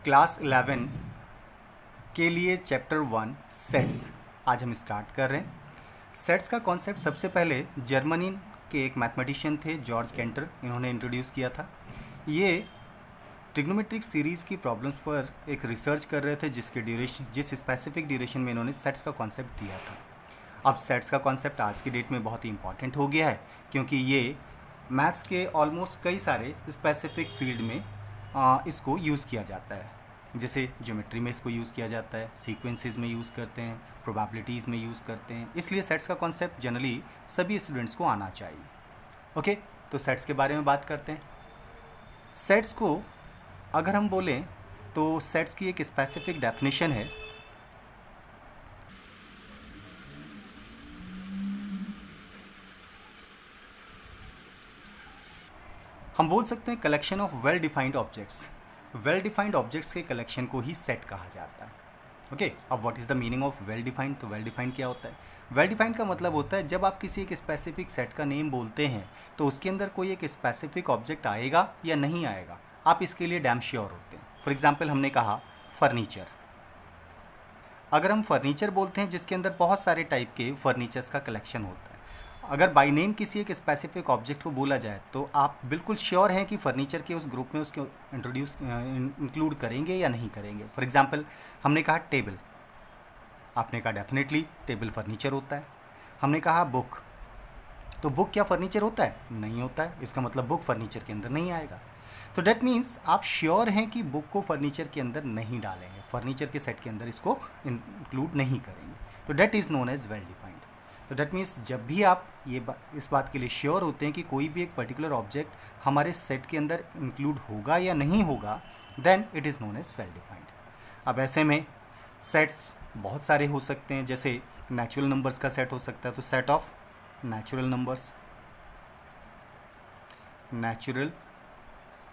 Class 11 के लिए chapter 1 sets आज हम स्टार्ट कर रहे हैं। सेट्स का कॉन्सेप्ट सबसे पहले जर्मनी के एक मैथमेटिशियन थे जॉर्ज कैंटर, इन्होंने इंट्रोड्यूस किया था। ये ट्रिग्नोमेट्रिक सीरीज़ की प्रॉब्लम्स पर एक रिसर्च कर रहे थे जिस स्पेसिफिक ड्यूरेशन में इन्होंने सेट्स का कॉन्सेप्ट दिया था। अब सेट्स का कॉन्सेप्ट आज की डेट में बहुत ही इंपॉर्टेंट हो गया है, क्योंकि ये मैथ्स के ऑलमोस्ट कई सारे स्पेसिफिक फील्ड में इसको यूज़ किया जाता है। जैसे ज्योमेट्री में इसको यूज़ किया जाता है, सीक्वेंसेस में यूज़ करते हैं, प्रोबेबिलिटीज़ में यूज़ करते हैं। इसलिए सेट्स का कॉन्सेप्ट जनरली सभी स्टूडेंट्स को आना चाहिए। ओके, तो सेट्स के बारे में बात करते हैं। सेट्स को अगर हम बोलें तो सेट्स की एक स्पेसिफिक डेफिनेशन है। हम बोल सकते हैं collection of well defined objects. Well defined objects के कलेक्शन को ही सेट कहा जाता है। ओके, अब what is the meaning of well defined? तो वेल डिफाइंड क्या होता है? वेल डिफाइंड का मतलब होता है जब आप किसी एक स्पेसिफिक सेट का नेम बोलते हैं तो उसके अंदर कोई एक स्पेसिफिक ऑब्जेक्ट आएगा या नहीं आएगा, आप इसके लिए डैम श्योर होते हैं। फॉर एग्जाम्पल हमने कहा फर्नीचर। अगर हम फर्नीचर बोलते हैं जिसके अंदर बहुत सारे टाइप के फर्नीचर्स का कलेक्शन होता है, अगर बाय नेम किसी एक स्पेसिफिक ऑब्जेक्ट को बोला जाए तो आप बिल्कुल श्योर हैं कि फर्नीचर के उस ग्रुप में उसको इंक्लूड करेंगे या नहीं करेंगे। फॉर एग्जांपल हमने कहा टेबल, आपने कहा डेफिनेटली टेबल फर्नीचर होता है। हमने कहा बुक, तो बुक क्या फर्नीचर होता है? नहीं होता है, इसका मतलब बुक फर्नीचर के अंदर नहीं आएगा। तो डेट मीन्स आप श्योर हैं कि बुक को फर्नीचर के अंदर नहीं डालेंगे, फर्नीचर के सेट के अंदर इसको इंक्लूड नहीं करेंगे। तो that is known as well defined. तो डेट मीन्स जब भी आप इस बात के लिए श्योर होते हैं कि कोई भी एक पर्टिकुलर ऑब्जेक्ट हमारे सेट के अंदर इंक्लूड होगा या नहीं होगा, then it is known as well defined. अब ऐसे में सेट्स बहुत सारे हो सकते हैं, जैसे नेचुरल नंबर्स का सेट हो सकता है, तो set of natural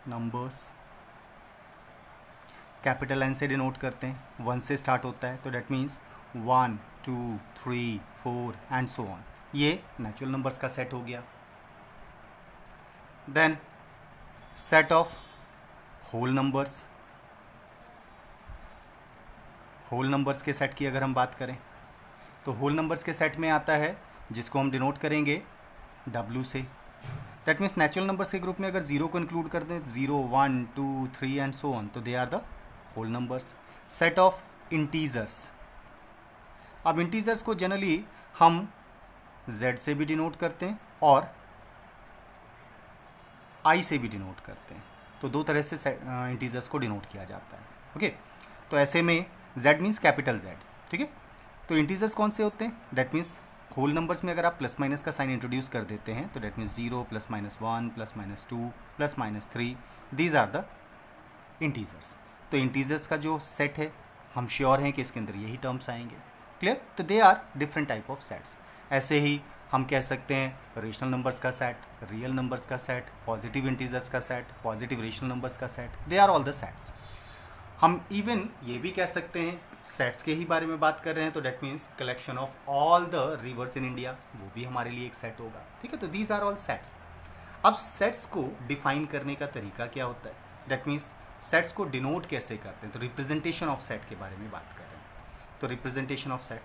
numbers capital N से डिनोट करते हैं, 1 से स्टार्ट होता है, तो that means 1 2 3 4 and so on, ये नेचुरल नंबर्स का सेट हो गया। Then set of whole numbers के सेट की अगर हम बात करें तो होल नंबर्स के सेट में आता है जिसको हम डिनोट करेंगे W से। दैट मीन्स नेचुरल नंबर्स के ग्रुप में अगर 0 को इंक्लूड कर दें, 0 1 2 3 एंड सो ऑन, तो they are the whole numbers. Set of integers. अब इंटीजर्स को जनरली हम Z से भी डिनोट करते हैं और I से भी डिनोट करते हैं, तो दो तरह से इंटीजर्स को डिनोट किया जाता है। ओके, तो ऐसे में Z मीन्स कैपिटल Z, ठीक है। तो इंटीजर्स कौन से होते हैं? डेट मीन्स होल नंबर्स में अगर आप प्लस माइनस का साइन इंट्रोड्यूस कर देते हैं तो that means 0 +-1 +-2 +-3, these are the integers. तो इंटीजर्स का जो सेट है हम श्योर हैं कि इसके अंदर यही टर्म्स आएंगे। क्लियर? तो they are different type of sets. ऐसे ही हम कह सकते हैं रेशनल नंबर्स का सेट, रियल नंबर्स का सेट, पॉजिटिव इंटीजर्स का सेट, पॉजिटिव रेशनल नंबर्स का set, they are all the sets. हम इवन ये भी कह सकते हैं, सेट्स के ही बारे में बात कर रहे हैं तो that means collection of all the reverse in India, वो भी हमारे लिए एक सेट होगा। ठीक है, तो दीज आर ऑल सेट्स। अब सेट्स को डिफाइन करने का तरीका क्या होता है? डेट मीन्स सेट्स को डिनोट कैसे करते हैं, तो रिप्रेजेंटेशन ऑफ सेट के बारे में बात कर रहे हैं। तो रिप्रेजेंटेशन ऑफ सेट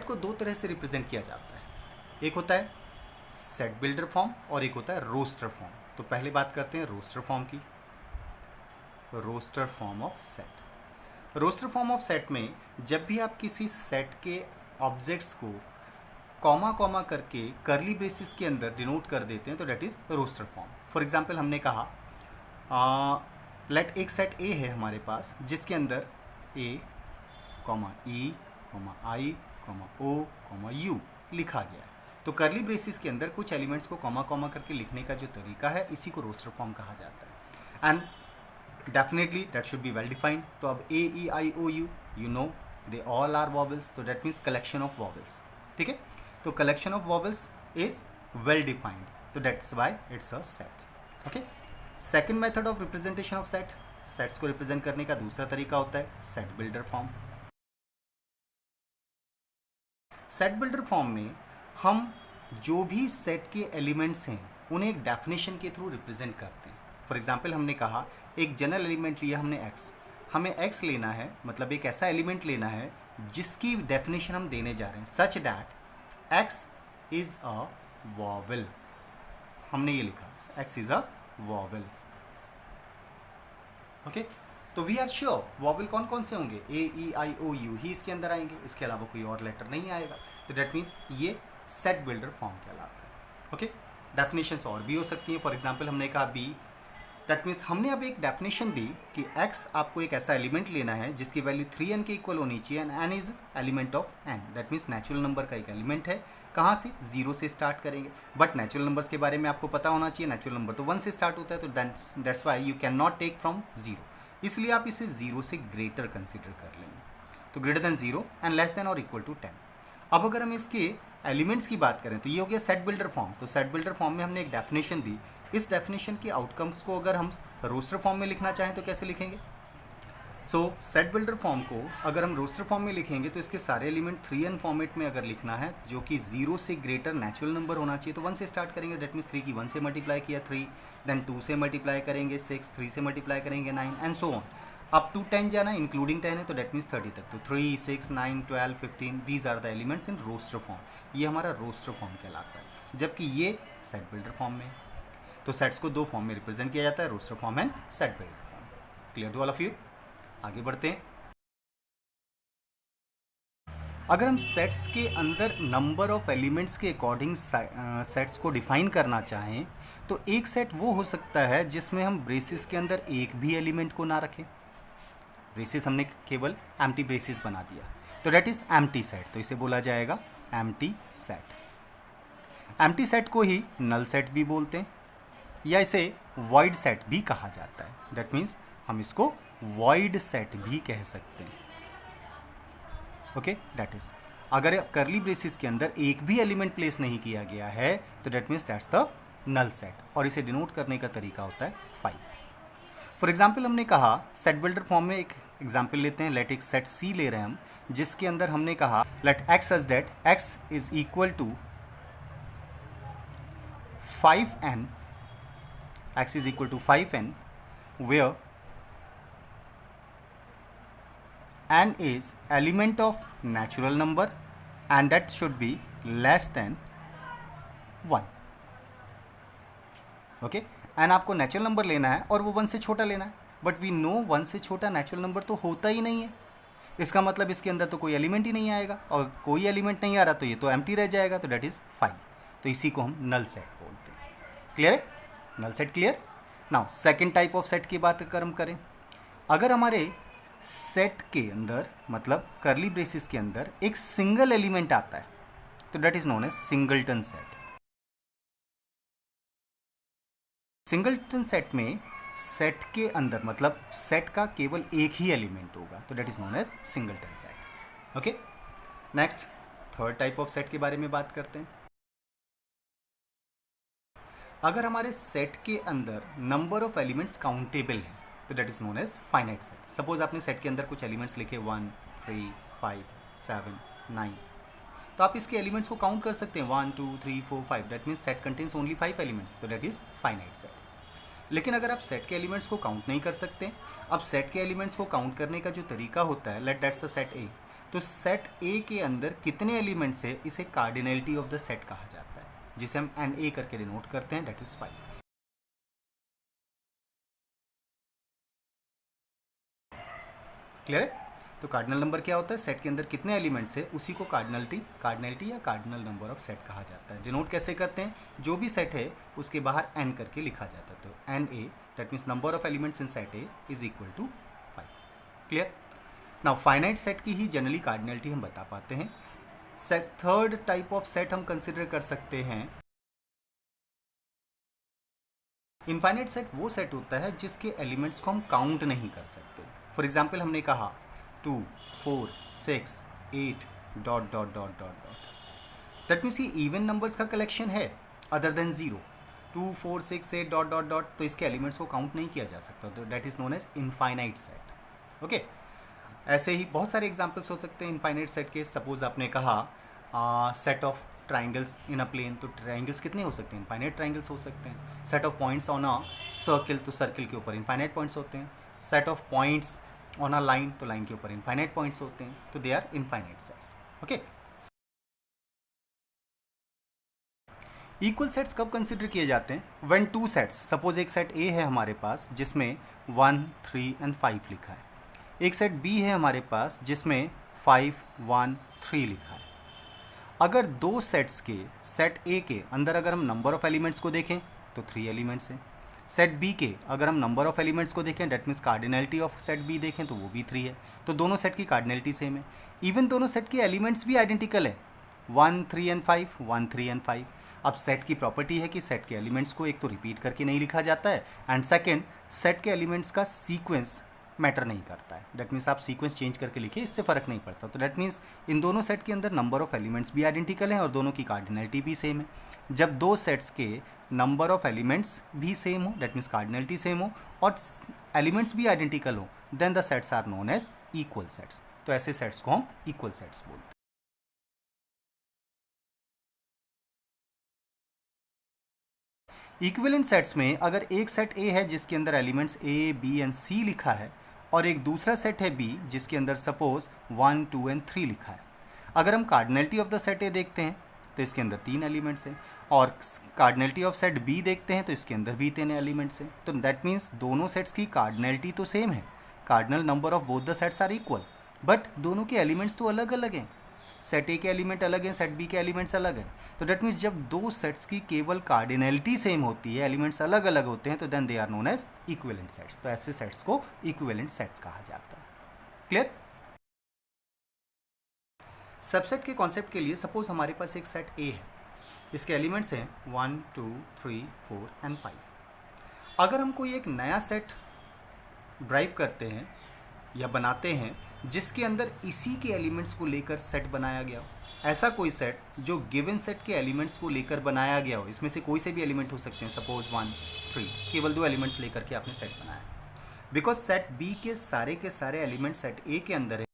को दो तरह से रिप्रेजेंट किया जाता है। एक होता है सेट बिल्डर फॉर्म और एक होता है रोस्टर फॉर्म। तो पहले बात करते हैं रोस्टर फॉर्म की। Roster form of set. Roster form of set में जब भी आप किसी सेट के ऑब्जेक्ट्स को कॉमा कॉमा करके करली ब्रेसिस के अंदर डिनोट कर देते हैं तो that is roster form. For example हमने कहा लेट एक सेट ए है हमारे पास जिसके अंदर A, E, I, O, U लिखा गया है। तो करली ब्रेसिस के अंदर कुछ एलिमेंट्स को कॉमा कॉमा करके लिखने का जो तरीका है इसी को रोस्टर फॉर्म कहा जाता है। And definitely that should be well defined. तो अब A, E, I, O, U, you know they all are vowels, तो that means collection of vowels. ठीक है, तो collection of vowels is well defined, तो that's why it's a set. Okay, second method of representation of set, sets को represent करने का दूसरा तरीका होता है set builder form. Set builder form में हम जो भी सेट के एलिमेंट्स हैं उन्हें एक डेफिनेशन के थ्रू रिप्रेजेंट करते हैं। फॉर एग्जाम्पल हमने कहा एक जनरल एलिमेंट लिया हमने एक्स, हमें एक्स लेना है, मतलब एक ऐसा एलिमेंट लेना है जिसकी डेफिनेशन हम देने जा रहे हैं सच that x is a vowel. हमने ये लिखा x is a vowel. Okay, तो वी आर श्योर वॉवेल कौन कौन से होंगे, ए ई आई ओ यू ही इसके अंदर आएंगे, इसके अलावा कोई और लेटर नहीं आएगा। तो डेट मीन्स ये सेट बिल्डर फॉर्म कहलाता है। ओके, डेफिनेशंस और भी हो सकती हैं। फॉर एग्जांपल हमने कहा बी, दैट मीन्स हमने अब एक डेफिनेशन दी कि x आपको एक ऐसा एलिमेंट लेना है जिसकी वैल्यू 3n के इक्वल होनी चाहिए and n is element of n। That means natural number का एक एलिमेंट है, कहाँ से, 0 से स्टार्ट करेंगे। बट नेचुरल नंबर्स के बारे में आपको पता होना चाहिए, नेचुरल नंबर तो 1 से स्टार्ट होता है, तो that's why you can not take from 0, इसलिए आप इसे 0 से ग्रेटर कंसिडर कर लेंगे। तो greater than 0 and less than और इक्वल टू 10। अब अगर हम इसके एलिमेंट्स की बात करें तो ये हो गया सेट बिल्डर फॉर्म। तो सेट बिल्डर फॉर्म में हमने एक डेफिनेशन दी, इस डेफिनेशन के आउटकम्स को अगर हम रोस्टर फॉर्म में लिखना चाहें तो कैसे लिखेंगे। सो सेट बिल्डर फॉर्म को अगर हम रोस्टर फॉर्म में लिखेंगे तो इसके सारे एलिमेंट 3n फॉर्मेट में अगर लिखना है जो कि 0 से ग्रेटर नेचुरल नंबर होना चाहिए, तो 1 से स्टार्ट करेंगे। दैट मीन्स 3 की 1 से मल्टीप्लाई किया 3, देन 2 से मल्टीप्लाई करेंगे 6, 3 से मल्टीप्लाई करेंगे 9 and so on up to 10 जाना, इंक्लूडिंग 10 है तो डेट मीन्स 30 तक। तो 3, 6, 9, 12, 15 these are the elements in roster form. ये हमारा रोस्टर फॉर्म कहलाता है, जबकि ये सेट बिल्डर फॉर्म में। तो सेट्स को 2 फॉर्म में रिप्रेजेंट किया जाता है, roster form and set builder form. Clear to all of you? आगे बढ़ते हैं। अगर हम सेट्स के अंदर नंबर ऑफ एलिमेंट्स के अकॉर्डिंग सेट्स को डिफाइन करना चाहें तो एक सेट वो हो सकता है जिसमें हम ब्रेसेस के अंदर एक भी एलिमेंट को ना रखें। ब्रेसेस हमने केवल एम्प्टी ब्रेसेस बना दिया, तो डेट इज एम्प्टी सेट, तो इसे बोला जाएगा एम्प्टी सेट। एम्प्टी सेट को ही नल सेट भी बोलते हैं या इसे वॉइड सेट भी कहा जाता है। डेट मीन्स हम इसको वॉइड सेट भी कह सकते हैं। ओके, दैट इज अगर करली ब्रेसेस के अंदर एक भी एलिमेंट प्लेस नहीं किया गया है तो that means that's the null set, और इसे डिनोट करने का तरीका होता है 5। फॉर एग्जाम्पल हमने कहा सेट बिल्डर फॉर्म में एक एग्जाम्पल लेते हैं, लेट एक सेट सी ले रहे हैं हम, जिसके अंदर हमने कहा let x such that x is equal to 5n, x is equal to 5n where n is element of natural number and that should be less than 1. Okay, N आपको नेचुरल नंबर लेना है और वो 1 से छोटा लेना है, but we know 1 से छोटा नेचुरल नंबर तो होता ही नहीं है। इसका मतलब इसके अंदर तो कोई एलिमेंट ही नहीं आएगा, और कोई एलिमेंट नहीं आ रहा तो ये तो एम्प्टी रह जाएगा, तो डेट इज़ 5। तो इसी को हम नल सेट बोलते हैं। क्लियर है? Null set clear. Now second type of set की बात अगर हम करें, अगर हमारे सेट के अंदर मतलब करली ब्रेसिस के अंदर एक सिंगल एलिमेंट आता है तो that is known as singleton set. Singleton set में सेट के अंदर मतलब सेट का केवल एक ही एलिमेंट होगा, तो that is known as singleton set. Okay, next third type of set के बारे में बात करते हैं। अगर हमारे सेट के अंदर नंबर ऑफ एलिमेंट्स काउंटेबल हैं तो that is known as finite set. Suppose आपने सेट के अंदर कुछ एलिमेंट्स लिखे 1, 3, 5, 7, 9, तो आप इसके एलिमेंट्स को काउंट कर सकते हैं 1, 2, 3, 4, 5। That means set contains only 5 elements, तो डेट इज फाइनाइट सेट। लेकिन अगर आप सेट के एलिमेंट्स को काउंट नहीं कर सकते, अब सेट के एलिमेंट्स को काउंट करने का जो तरीका होता है, let that's the set A, तो सेट ए के अंदर कितने एलिमेंट्स है इसे कार्डिनलिटी ऑफ द सेट कहा जाता है, जिसे हम एन ए करके डिनोट करते हैं, डेट इज 5। क्लियर है? तो कार्डिनल नंबर क्या होता है, सेट के अंदर कितने एलिमेंट्स है उसी को कार्डिनलिटी या कार्डिनल नंबर ऑफ सेट कहा जाता है। डिनोट कैसे करते हैं, जो भी सेट है उसके बाहर एन करके लिखा जाता है, तो n A that means number of elements in set A is equal to 5। Clear? Now finite set की ही जनरली कार्डिनलिटी हम बता पाते हैं। थर्ड टाइप ऑफ सेट हम कंसिडर कर सकते हैं, इनफाइनाइट सेट वो सेट होता है जिसके एलिमेंट्स को हम काउंट नहीं कर सकते। फॉर एग्जाम्पल हमने कहा 2, 4, 6, 8 dot dot dot dot dot, that means ये इवन नंबर्स का कलेक्शन है other than 0। 2, 4, 6, 8 dot dot dot, तो इसके एलिमेंट्स को काउंट नहीं किया जा सकता, तो that is known as infinite set. Okay, ऐसे ही बहुत सारे एग्जाम्पल्स हो सकते हैं इनफाइनाइट सेट के। सपोज आपने कहा set of triangles in a plane, तो ट्राइंगल्स कितने हो सकते हैं, इनफाइनाइट ट्राइंगल्स हो सकते हैं। Set of points on a circle, तो सर्किल के ऊपर इनफाइनाइट पॉइंट्स होते हैं, set of points on a line, तो लाइन के ऊपर इनफाइनाइट पॉइंट्स होते हैं, तो they are infinite sets. Okay, equal sets कब कंसिडर किए जाते हैं? व्हेन टू सेट्स, सपोज एक सेट ए है हमारे पास जिसमें 1, 3 एंड 5 लिखा है, एक सेट बी है हमारे पास जिसमें 5, 1, 3 लिखा है। अगर दो सेट्स के, सेट ए के अंदर अगर हम नंबर ऑफ एलिमेंट्स को देखें तो 3 एलिमेंट्स हैं, सेट बी के अगर हम नंबर ऑफ एलिमेंट्स को देखें that means cardinality of set B देखें तो वो भी 3 है, तो दोनों सेट की कार्डिनलिटी सेम है। इवन दोनों सेट के एलिमेंट्स भी आइडेंटिकल है, 1, 3 एंड 5, 1, 3 एंड 5। अब सेट की प्रॉपर्टी है कि सेट के एलिमेंट्स को एक तो रिपीट करके नहीं लिखा जाता है, एंड सेकेंड सेट के एलिमेंट्स का सीक्वेंस मैटर नहीं करता है। डेट मीन्स आप सीक्वेंस चेंज करके लिखिए, इससे फ़र्क नहीं पड़ता। तो डेट मीन्स इन दोनों सेट के अंदर नंबर ऑफ एलिमेंट्स भी आइडेंटिकल हैं और दोनों की कार्डिनलिटी भी सेम है। जब दो सेट्स के नंबर ऑफ एलिमेंट्स भी सेम हो, डेट मीन्स कार्डिनलिटी सेम हो और एलिमेंट्स भी आइडेंटिकल हो, then the sets are known as equal sets. तो ऐसे सेट्स को हम इक्वल सेट्स बोलते हैं। इक्विवेलेंट सेट्स में अगर एक सेट ए है जिसके अंदर एलिमेंट्स ए, बी एंड सी लिखा है और एक दूसरा सेट है बी जिसके अंदर सपोज 1, 2 एंड 3 लिखा है, अगर हम कार्डिनलिटी ऑफ द सेट ए देखते हैं तो इसके अंदर 3 एलिमेंट्स हैं, और कार्डिनलिटी ऑफ सेट बी देखते हैं तो इसके अंदर भी 3 एलिमेंट्स हैं। तो दैट मीन्स दोनों सेट्स की कार्डिनलिटी तो सेम है, cardinal number of both the sets are equal, but दोनों के एलिमेंट्स तो अलग अलग हैं। सेट ए के एलिमेंट अलग हैं, सेट बी के एलिमेंट्स अलग हैं। तो डेट मीन्स जब दो सेट्स की केवल कार्डिनलिटी सेम होती है, एलिमेंट्स अलग अलग होते हैं, तो then they are known as equivalent sets. तो ऐसे सेट्स को इक्विवेलेंट सेट्स कहा जाता है। क्लियर? सबसेट के कॉन्सेप्ट के लिए सपोज हमारे पास एक सेट ए है, इसके एलिमेंट्स हैं 1, 2, 3, 4 एंड 5। अगर हम कोई एक नया सेट ड्राइव करते हैं या बनाते हैं जिसके अंदर इसी के एलिमेंट्स को लेकर सेट बनाया गया हो, ऐसा कोई सेट जो गिवन सेट के एलिमेंट्स को लेकर बनाया गया हो, इसमें से कोई से भी एलिमेंट हो सकते हैं, सपोज 1, 3, केवल 2 एलिमेंट्स लेकर के आपने सेट बनाया है। बिकॉज सेट बी के सारे एलिमेंट सेट ए के अंदर है,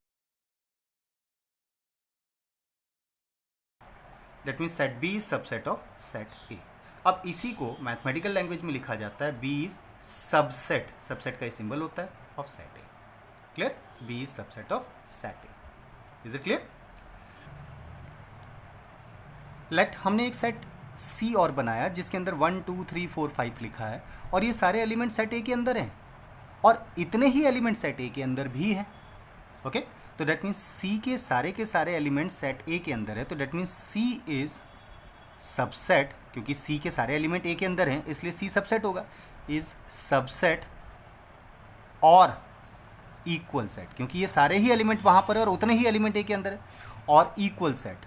that means set B is subset of set A. अब इसी को मैथमेटिकल लैंग्वेज में लिखा जाता है बी इज सबसेट, सबसेट का सिंबल होता है of set A. Clear? B is subset of set A. Is it clear? Let हमने एक सेट सी और बनाया जिसके अंदर 1, 2, 3, 4, 5 लिखा है और ये सारे एलिमेंट सेट ए के अंदर हैं और इतने ही एलिमेंट सेट ए के अंदर भी हैं। ओके, तो डेट मीन्स सी के सारे एलिमेंट सेट ए के अंदर है, तो that means C is subset, क्योंकि सी के सारे एलिमेंट ए के अंदर हैं इसलिए सी सबसेट होगा, इज सबसेट और इक्वल सेट, क्योंकि ये सारे ही एलिमेंट वहां पर है और उतने ही एलिमेंट ए के अंदर है, और equal set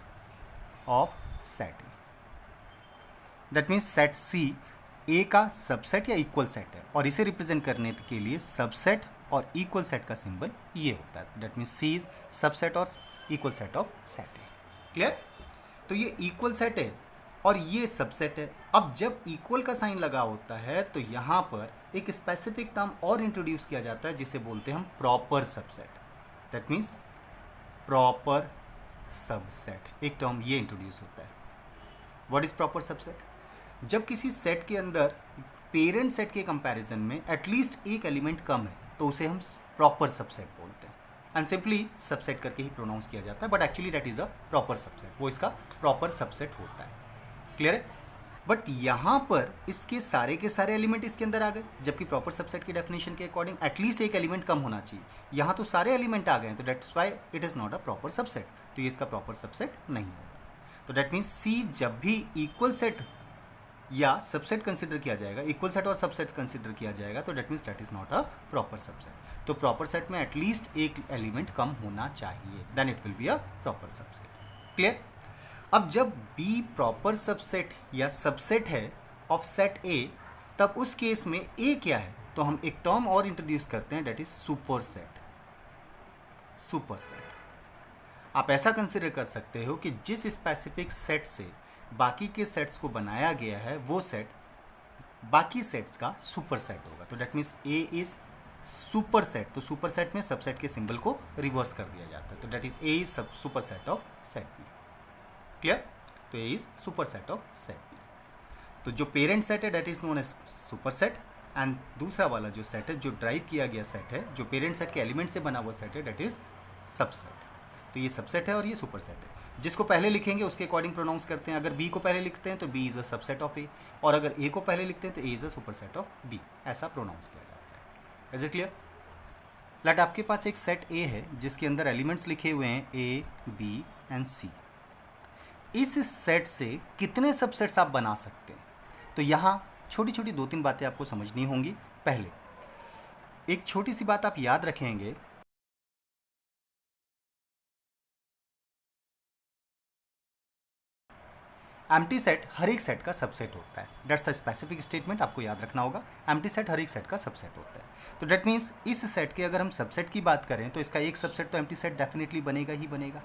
of set A. That means set C A का सबसेट या इक्वल सेट है और इसे रिप्रेजेंट करने के लिए सबसेट और इक्वल सेट का सिंबल ये होता है। That means C is subset और equal set of set A. Clear? तो ये इक्वल सेट है और ये सबसेट है। अब जब इक्वल का साइन लगा होता है तो यहाँ पर एक स्पेसिफिक टर्म और इंट्रोड्यूस किया जाता है जिसे बोलते हैं हम proper subset. That means proper subset, एक टर्म ये इंट्रोड्यूस होता है। What is proper subset? जब किसी सेट के अंदर पेरेंट सेट के कंपैरिजन में एटलीस्ट एक एलिमेंट कम है तो उसे हम प्रॉपर सबसेट बोलते हैं, एंड सिंपली सबसेट करके ही प्रोनाउंस किया जाता है, but actually that is a proper subset, वो इसका प्रॉपर सबसेट होता है। क्लियर है? बट यहाँ पर इसके सारे के सारे एलिमेंट इसके अंदर आ गए, जबकि प्रॉपर सबसेट की डेफिनेशन के अकॉर्डिंग एटलीस्ट एक एलिमेंट कम होना चाहिए। यहाँ तो सारे एलिमेंट आ गए हैं, तो that's why it is not a proper subset, तो ये इसका प्रॉपर सबसेट नहीं होगा। तो दैट मीन्स सी जब भी इक्वल सेट या सबसेट कंसिडर किया जाएगा, इक्वल सेट और सबसेट कंसिडर किया जाएगा, तो that means that is not a proper subset. तो प्रॉपर सेट में एटलीस्ट एक एलिमेंट कम होना चाहिए, then it will be a proper subset. Clear? अब जब B प्रॉपर सबसेट या सबसेट है ऑफ सेट A, तब उस केस में A क्या है? तो हम एक टर्म और इंट्रोड्यूस करते हैं, that is super set. Super set आप ऐसा कंसिडर कर सकते हो कि जिस स्पेसिफिक सेट से बाकी के सेट्स को बनाया गया है वो सेट बाकी सेट्स का सुपर सेट होगा। तो that means A is super set, तो सुपर सेट में सबसेट के सिंबल को रिवर्स कर दिया जाता है, तो that is A is super set of set B। Clear? तो A is super set of set B। तो जो पेरेंट सेट है that is known as super set and दूसरा वाला जो सेट है, जो ड्राइव किया गया सेट है, जो पेरेंट सेट के एलिमेंट से बना हुआ सेट है, डेट इज सबसेट। तो ये सबसेट है और ये सुपर सेट है। जिसको पहले लिखेंगे उसके अकॉर्डिंग प्रोनाउंस करते हैं। अगर बी को पहले लिखते हैं तो B is a subset of A, और अगर ए को पहले लिखते हैं तो A is a super set of B, ऐसा प्रोनाउंस किया जाता है। Is it clear? लेट आपके पास एक सेट ए है जिसके अंदर एलिमेंट्स लिखे हुए हैं ए, बी एंड सी। इस सेट से कितने सबसेट्स आप बना सकते हैं? तो यहाँ छोटी छोटी 2-3 बातें आपको समझनी होंगी। पहले एक छोटी सी बात आप याद रखेंगे, एम्प्टी सेट हर एक सेट का सबसेट होता है। दैट्स द स्पेसिफिक स्टेटमेंट, आपको याद रखना होगा। एम्प्टी सेट हर एक सेट का सबसेट होता है। तो डेट मीन्स इस सेट के अगर हम सबसेट की बात करें तो इसका एक सबसेट तो एम्प्टी सेट डेफिनेटली बनेगा ही बनेगा।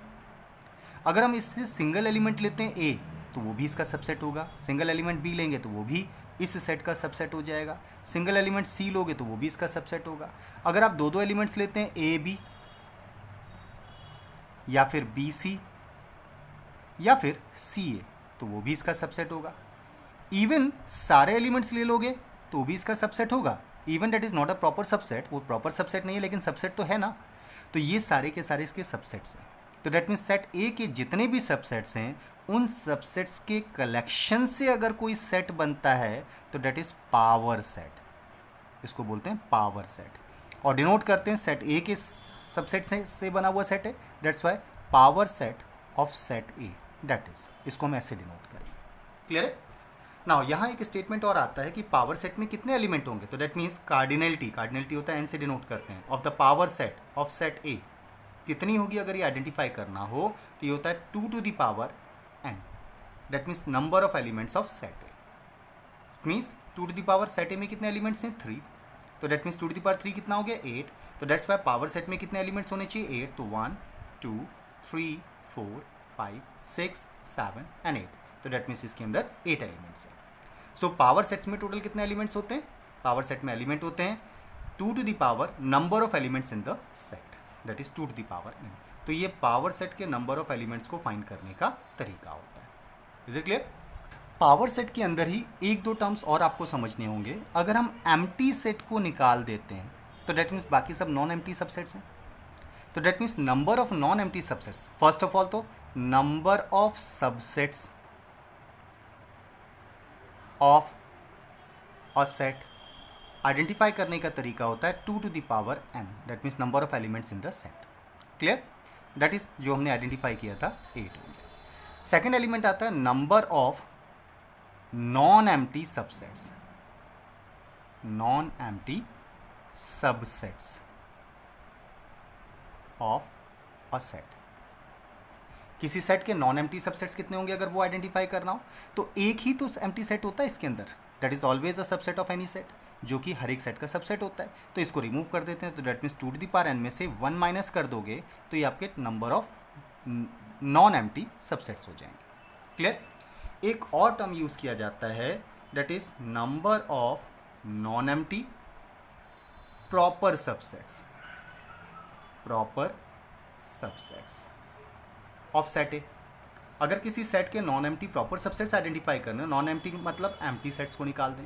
अगर हम इससे सिंगल एलिमेंट लेते हैं ए, तो वो भी इसका सबसेट होगा। सिंगल एलिमेंट बी लेंगे तो वो भी इस सेट का सबसेट हो जाएगा। सिंगल एलिमेंट सी लोगे तो वो भी इसका सबसेट होगा। अगर आप दो एलिमेंट्स लेते हैं ए बी, या फिर बी सी, या फिर सी ए, तो वो भी इसका सबसेट होगा। इवन सारे एलिमेंट्स ले लोगे तो भी इसका सबसेट होगा। Even that is not a proper subset, वो प्रॉपर सबसेट नहीं है लेकिन सबसेट तो है ना। तो ये सारे के सारे इसके सबसेट्स हैं। तो डेट मीन्स सेट ए के जितने भी सबसेट्स हैं उन सबसेट्स के कलेक्शन से अगर कोई सेट बनता है तो डेट इज पावर सेट, इसको बोलते हैं पावर सेट। और डिनोट करते हैं सेट ए के सबसेट से बना हुआ सेट है, that's why power set of set A, that is, इसको हम ऐसे डिनोट करेंगे। क्लियर है? नाउ यहाँ एक स्टेटमेंट और आता है कि पावर सेट में कितने एलिमेंट होंगे। तो दैट मीन्स कार्डिनलिटी, कार्डिनलिटी होता है एन से डिनोट करते हैं, of the power set of set ए कितनी होगी अगर ये आइडेंटिफाई करना हो तो ये होता है 2 to the power n, that means number of elements of set A. Means 2 to the power set ए में कितने एलिमेंट्स हैं 3, तो that means 2 to the power 3 कितना हो गया 8। तो दैट्स वाई पावर सेट में कितने एलिमेंट्स होने चाहिए 8, तो 1 2 3 4 5 6 7 एंड 8, तो दैट मीन्स इसके अंदर 8 एलिमेंट्स हैं। सो पावर सेट्स में टोटल कितने एलिमेंट्स होते हैं? पावर सेट में एलिमेंट होते हैं 2 to the power number of elements in the set, that is 2 to the power n। तो ये पावर सेट के नंबर ऑफ एलिमेंट्स को फाइंड करने का तरीका होता है। Is it clear? Power set के अंदर ही एक दो टर्म्स और आपको समझने होंगे। अगर हम एम्प्टी सेट को निकाल देते हैं तो डेट मीन्स बाकी सब नॉन एम्प्टी सबसेट्स हैं। तो that means number of non empty subsets, first of all तो number of subsets of a set identify करने का तरीका होता है 2 to the power n, that means number of elements in the set. Clear? That is जो हमने identify किया था 8 हो गया। सेकेंड एलिमेंट आता है number of non empty subsets, non empty subsets of a set. किसी सेट के नॉन एम्प्टी सबसेट्स कितने होंगे अगर वो आइडेंटिफाई करना हो, तो एक ही तो एम्प्टी सेट होता है इसके अंदर, that is always a subset of any set, जो कि हर एक सेट का सबसेट होता है। तो इसको रिमूव कर देते हैं, तो that means 2 to the power n में से 1 माइनस कर दोगे तो ये आपके number of non empty subsets हो जाएंगे। क्लियर? एक और टर्म यूज़ किया जाता है that is number of non empty proper subsets, proper subsets of set ए। अगर किसी सेट के non empty proper subsets identify करने, नॉन एम्प्टी मतलब एम्प्टी सेट्स को निकाल दें,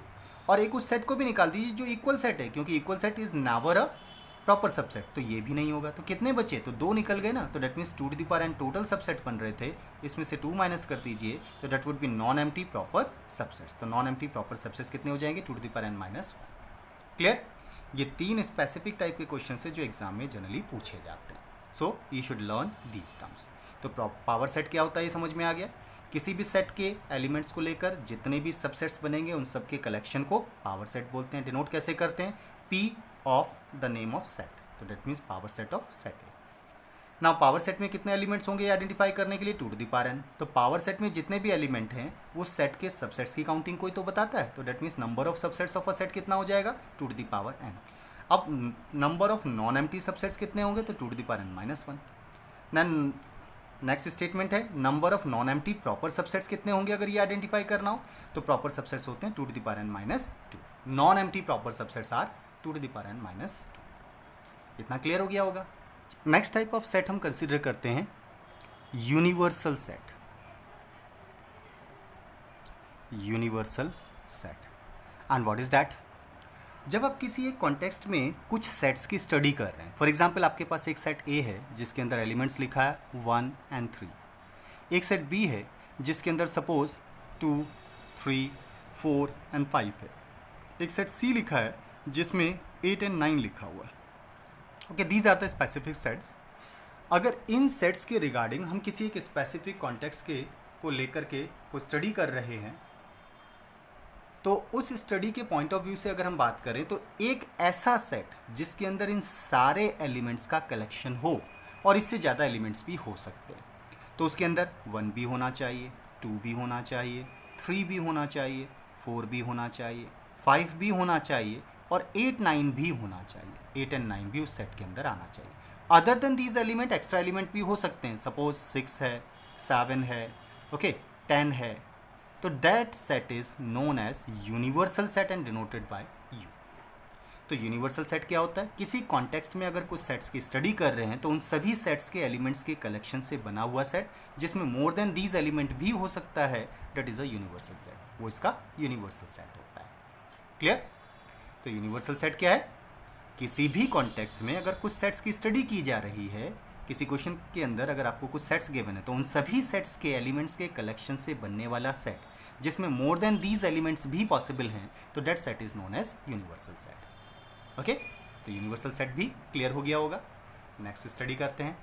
और एक उस सेट को भी निकाल दीजिए जो इक्वल सेट है, क्योंकि equal set is never a proper subset, तो ये भी नहीं होगा। तो कितने बचे? तो 2 निकल गए ना, तो that means 2 to the power n total subset बन रहे थे, इसमें से 2 माइनस कर दीजिए तो that would be non empty proper subsets. तो नॉन एम्प्टी प्रॉपर सबसेट्स कितने हो जाएंगे 2 to the power n minus 1। Clear? ये 3 स्पेसिफिक टाइप के क्वेश्चन है जो एग्जाम में जनरली पूछे जाते हैं। So you should learn these terms. तो पावर सेट क्या होता है ये समझ में आ गया। किसी भी सेट के एलिमेंट्स को लेकर जितने भी सबसेट्स बनेंगे उन सब के कलेक्शन को पावर सेट बोलते हैं। डिनोट कैसे करते हैं? P of the name of set, तो that means power set of set A. Now power set में कितने एलिमेंट्स होंगे आइडेंटिफाई करने के लिए 2 to the power n। तो पावर सेट में जितने भी एलिमेंट हैं वो सेट के सबसेट्स की काउंटिंग को ही तो बताता है, तो that means number of subsets of a set कितना हो जाएगा 2 to the power n। अब number of non empty subsets कितने होंगे तो 2 to the power n minus 1। Then next statement है number of non empty proper subsets कितने होंगे अगर ये आइडेंटिफाई करना हो, तो प्रॉपर सबसेट्स होते हैं 2 to the power n minus 2। Non empty proper subsets are 2 to the power n minus 2। इतना क्लियर हो गया होगा। नेक्स्ट टाइप ऑफ सेट हम कंसिडर करते हैं universal set. Universal set, and what is that? जब आप किसी एक कॉन्टेक्स्ट में कुछ सेट्स की स्टडी कर रहे हैं, फॉर एग्जांपल आपके पास एक सेट ए है जिसके अंदर एलिमेंट्स लिखा है 1 and 3, एक सेट बी है जिसके अंदर सपोज 2, 3, 4 and 5 है, एक सेट सी लिखा है जिसमें 8 and 9 लिखा हुआ है। Okay, these are the specific sets. अगर इन सेट्स के रिगार्डिंग हम किसी एक स्पेसिफिक कॉन्टेक्स्ट के को लेकर के को स्टडी कर रहे हैं, तो उस स्टडी के पॉइंट ऑफ व्यू से अगर हम बात करें तो एक ऐसा सेट जिसके अंदर इन सारे एलिमेंट्स का कलेक्शन हो, और इससे ज़्यादा एलिमेंट्स भी हो सकते हैं, तो उसके अंदर 1 भी होना चाहिए, 2 भी होना चाहिए, 3 भी होना चाहिए, 4 भी होना चाहिए, 5 भी होना चाहिए, और 8, 9 भी होना चाहिए। 8 and 9 भी उस सेट के अंदर आना चाहिए। Other than these element extra element भी हो सकते हैं, सपोज 6 है, 7 है, ओके, 10 है, तो that set is known as universal set and denoted by U. तो यूनिवर्सल सेट क्या होता है? किसी कॉन्टेक्स्ट में अगर कुछ सेट्स की स्टडी कर रहे हैं तो उन सभी सेट्स के एलिमेंट्स के कलेक्शन से बना हुआ सेट जिसमें मोर देन दीज एलिमेंट भी हो सकता है, that is a universal set, वो इसका यूनिवर्सल सेट होता है। क्लियर? तो यूनिवर्सल सेट क्या है? किसी भी कॉन्टेक्स्ट में अगर कुछ सेट्स की स्टडी की जा रही है, किसी क्वेश्चन के अंदर अगर आपको कुछ सेट्स गिवन है, तो उन सभी सेट्स के एलिमेंट्स के कलेक्शन से बनने वाला सेट जिसमें मोर देन दीज एलिमेंट्स भी पॉसिबल हैं, तो that set is known as universal set. Okay, तो यूनिवर्सल सेट भी क्लियर हो गया होगा। नेक्स्ट स्टडी करते हैं।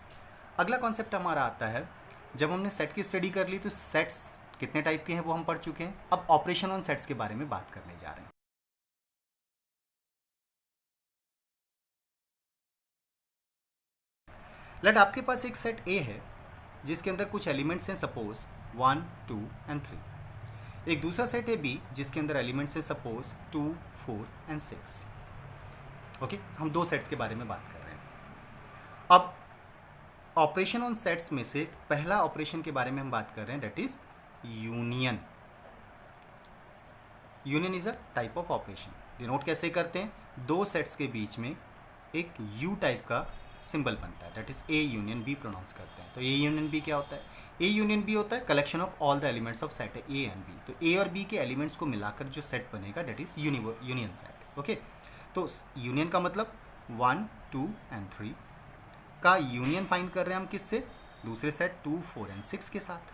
अगला कॉन्सेप्ट हमारा आता है, जब हमने सेट की स्टडी कर ली तो सेट्स कितने टाइप के हैं वो हम पढ़ चुके हैं। अब ऑपरेशन ऑन सेट्स के बारे में बात करने जा रहे हैं। लेट आपके पास एक सेट ए है जिसके अंदर कुछ एलिमेंट्स हैं, सपोज 1, 2 and 3। एक दूसरा सेट है बी जिसके अंदर एलिमेंट्स हैं, सपोज 2, 4 and 6। ओके, हम दो सेट्स के बारे में बात कर रहे हैं। अब ऑपरेशन ऑन सेट्स में से पहला ऑपरेशन के बारे में हम बात कर रहे हैं, that is union. Union is a type of operation. Denote कैसे करते हैं? दो सेट्स के बीच में एक यू टाइप का सिंबल बनता है, that is A union B pronounce करते हैं। तो ए यूनियन बी क्या होता है? ए यूनियन बी होता है collection of all the elements of set A and B. तो ए और बी के एलिमेंट्स को मिलाकर जो सेट बनेगा, that is union set. Okay, तो यूनियन का मतलब 1, 2 and 3 का यूनियन फाइंड कर रहे हैं हम किससे? दूसरे सेट 2, 4 and 6 के साथ।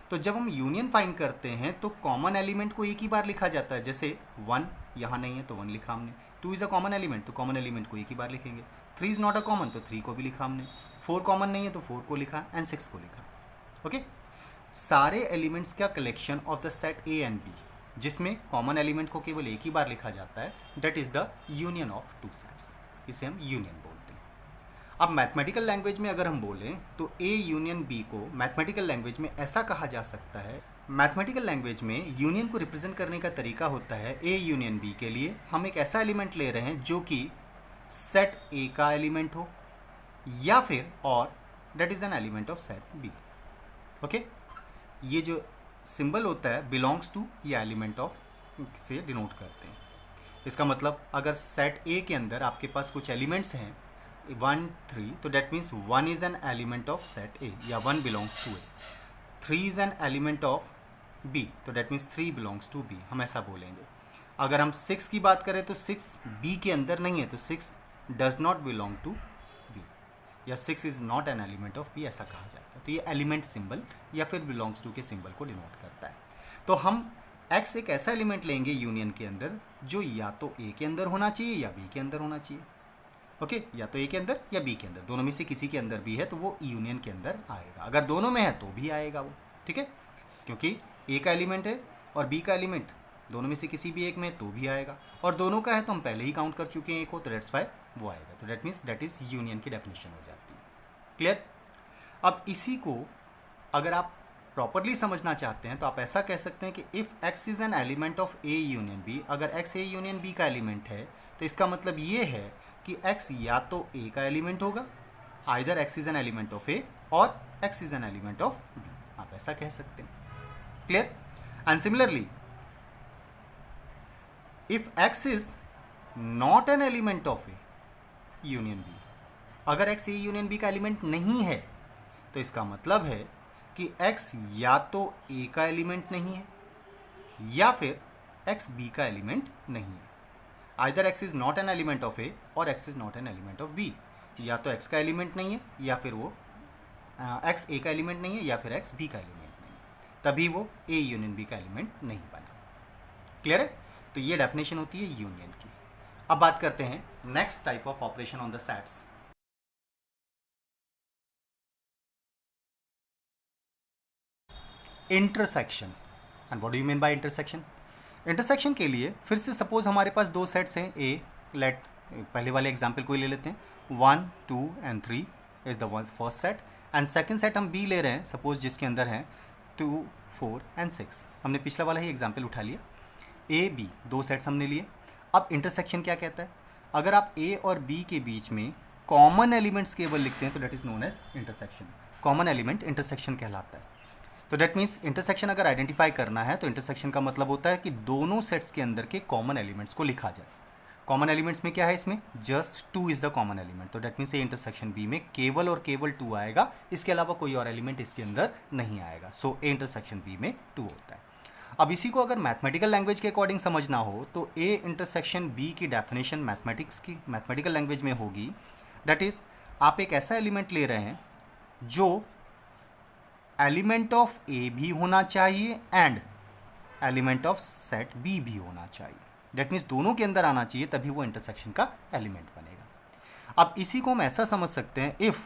तो जब हम यूनियन फाइंड करते हैं तो कॉमन एलिमेंट को एक ही बार लिखा जाता है। जैसे 1 यहाँ नहीं है तो 1 लिखा हमने, 2 इज़ अ कॉमन एलिमेंट तो कॉमन एलिमेंट को एक ही बार लिखेंगे, 3 इज़ नॉट अ कॉमन तो 3 को भी लिखा हमने, 4 कॉमन नहीं है तो 4 को लिखा एंड 6 को लिखा। ओके, सारे एलिमेंट्स का collection of the set A and B जिसमें कॉमन एलिमेंट को केवल एक ही बार लिखा जाता है, that is the union of two sets. इसे हम यूनियन बोलते हैं। अब मैथमेटिकल लैंग्वेज में अगर हम बोलें तो ए यूनियन बी को मैथमेटिकल लैंग्वेज में ऐसा कहा जा सकता है, मैथमेटिकल लैंग्वेज में यूनियन को रिप्रेजेंट करने का तरीका होता है, ए यूनियन बी के लिए हम एक ऐसा एलिमेंट ले रहे हैं जो कि सेट ए का एलिमेंट हो या फिर और that is an element of set B. Okay, ये जो सिंबल होता है बिलोंग्स टू या एलिमेंट ऑफ से डिनोट करते हैं। इसका मतलब अगर सेट ए के अंदर आपके पास कुछ एलिमेंट्स हैं 1, 3, तो that means 1 is an element of set A या 1 belongs to A. 3 is an element of B तो that means 3 belongs to B, हम ऐसा बोलेंगे। अगर हम 6 की बात करें तो 6 बी के अंदर नहीं है तो 6 does not belong to B, या 6 is not an element of B, ऐसा कहा जाता है। तो ये एलिमेंट सिंबल या फिर बिलोंग्स टू के सिंबल को डिनोट करता है। तो हम x एक ऐसा एलिमेंट लेंगे यूनियन के अंदर जो या तो a के अंदर होना चाहिए या b के अंदर होना चाहिए। ओके, या तो a के अंदर या b के अंदर, दोनों में से किसी के अंदर भी है तो वो यूनियन के अंदर आएगा। अगर दोनों में है तो भी आएगा वो, ठीक है, क्योंकि a का एलिमेंट है और b का एलिमेंट दोनों में से किसी भी एक में तो भी आएगा, और दोनों का है तो हम पहले ही काउंट कर चुके हैं एक को, तो डेट्स वाई वो आएगा। तो that means that is union की डेफिनेशन हो जाती है। क्लियर? अब इसी को अगर आप प्रॉपरली समझना चाहते हैं तो आप ऐसा कह सकते हैं कि if x is an element of a union b, अगर x a यूनियन b का एलिमेंट है तो इसका मतलब ये है कि x या तो a का एलिमेंट होगा, either x is an element of a और x is an element of b, आप ऐसा कह सकते हैं। Clear? And similarly if x is not an element of a union b, अगर x a यूनियन b का element नहीं है तो इसका मतलब है कि x या तो a का एलिमेंट नहीं है या फिर x b का एलिमेंट नहीं है। Either X is not an element of A और X is not an element of B, या तो एक्स का एलिमेंट नहीं है या फिर वो एक्स ए का एलिमेंट नहीं है या फिर एक्स बी का एलिमेंट नहीं है, तभी वो ए यूनियन बी का एलिमेंट नहीं बना। क्लियर है? तो ये डेफिनेशन होती है यूनियन की। अब बात करते हैं next type of operation on the sets. Intersection. And what do you mean by intersection? Intersection के लिए फिर से सपोज हमारे पास दो सेट्स हैं ए, लेट पहले वाले एग्जाम्पल को ही ले लेते हैं, 1 2 and 3 is the first set, and second set हम बी ले रहे हैं सपोज जिसके अंदर है 2 4 एंड 6। हमने पिछला वाला ही एग्जाम्पल उठा लिया, ए बी दो सेट्स हमने लिए। अब इंटरसेक्शन क्या कहता है? अगर आप ए और बी के बीच में कॉमन एलिमेंट्स केवल लिखते हैं तो that is known as intersection. Common element intersection कहलाता है। तो डेट मीन्स इंटरसेक्शन अगर आइडेंटिफाई करना है तो इंटरसेक्शन का मतलब होता है कि दोनों सेट्स के अंदर के कॉमन एलिमेंट्स को लिखा जाए। कॉमन एलिमेंट्स में क्या है? इसमें just 2 is the common element. तो डेट मीन्स ये इंटरसेक्शन बी में केवल और केवल 2 आएगा, इसके अलावा कोई और एलिमेंट इसके अंदर नहीं आएगा। सो ए इंटरसेक्शन बी में 2 होता है। अब इसी को अगर मैथमेटिकल लैंग्वेज के अकॉर्डिंग समझना हो तो ए इंटरसेक्शन बी की डेफिनेशन मैथमेटिक्स की मैथमेटिकल लैंग्वेज में होगी, दैट इज आप एक ऐसा एलिमेंट ले रहे हैं जो एलिमेंट ऑफ ए भी होना चाहिए and element of set B भी होना चाहिए। डेट मीन्स दोनों के अंदर आना चाहिए, तभी वो इंटरसेक्शन का एलिमेंट बनेगा। अब इसी को हम ऐसा समझ सकते हैं, if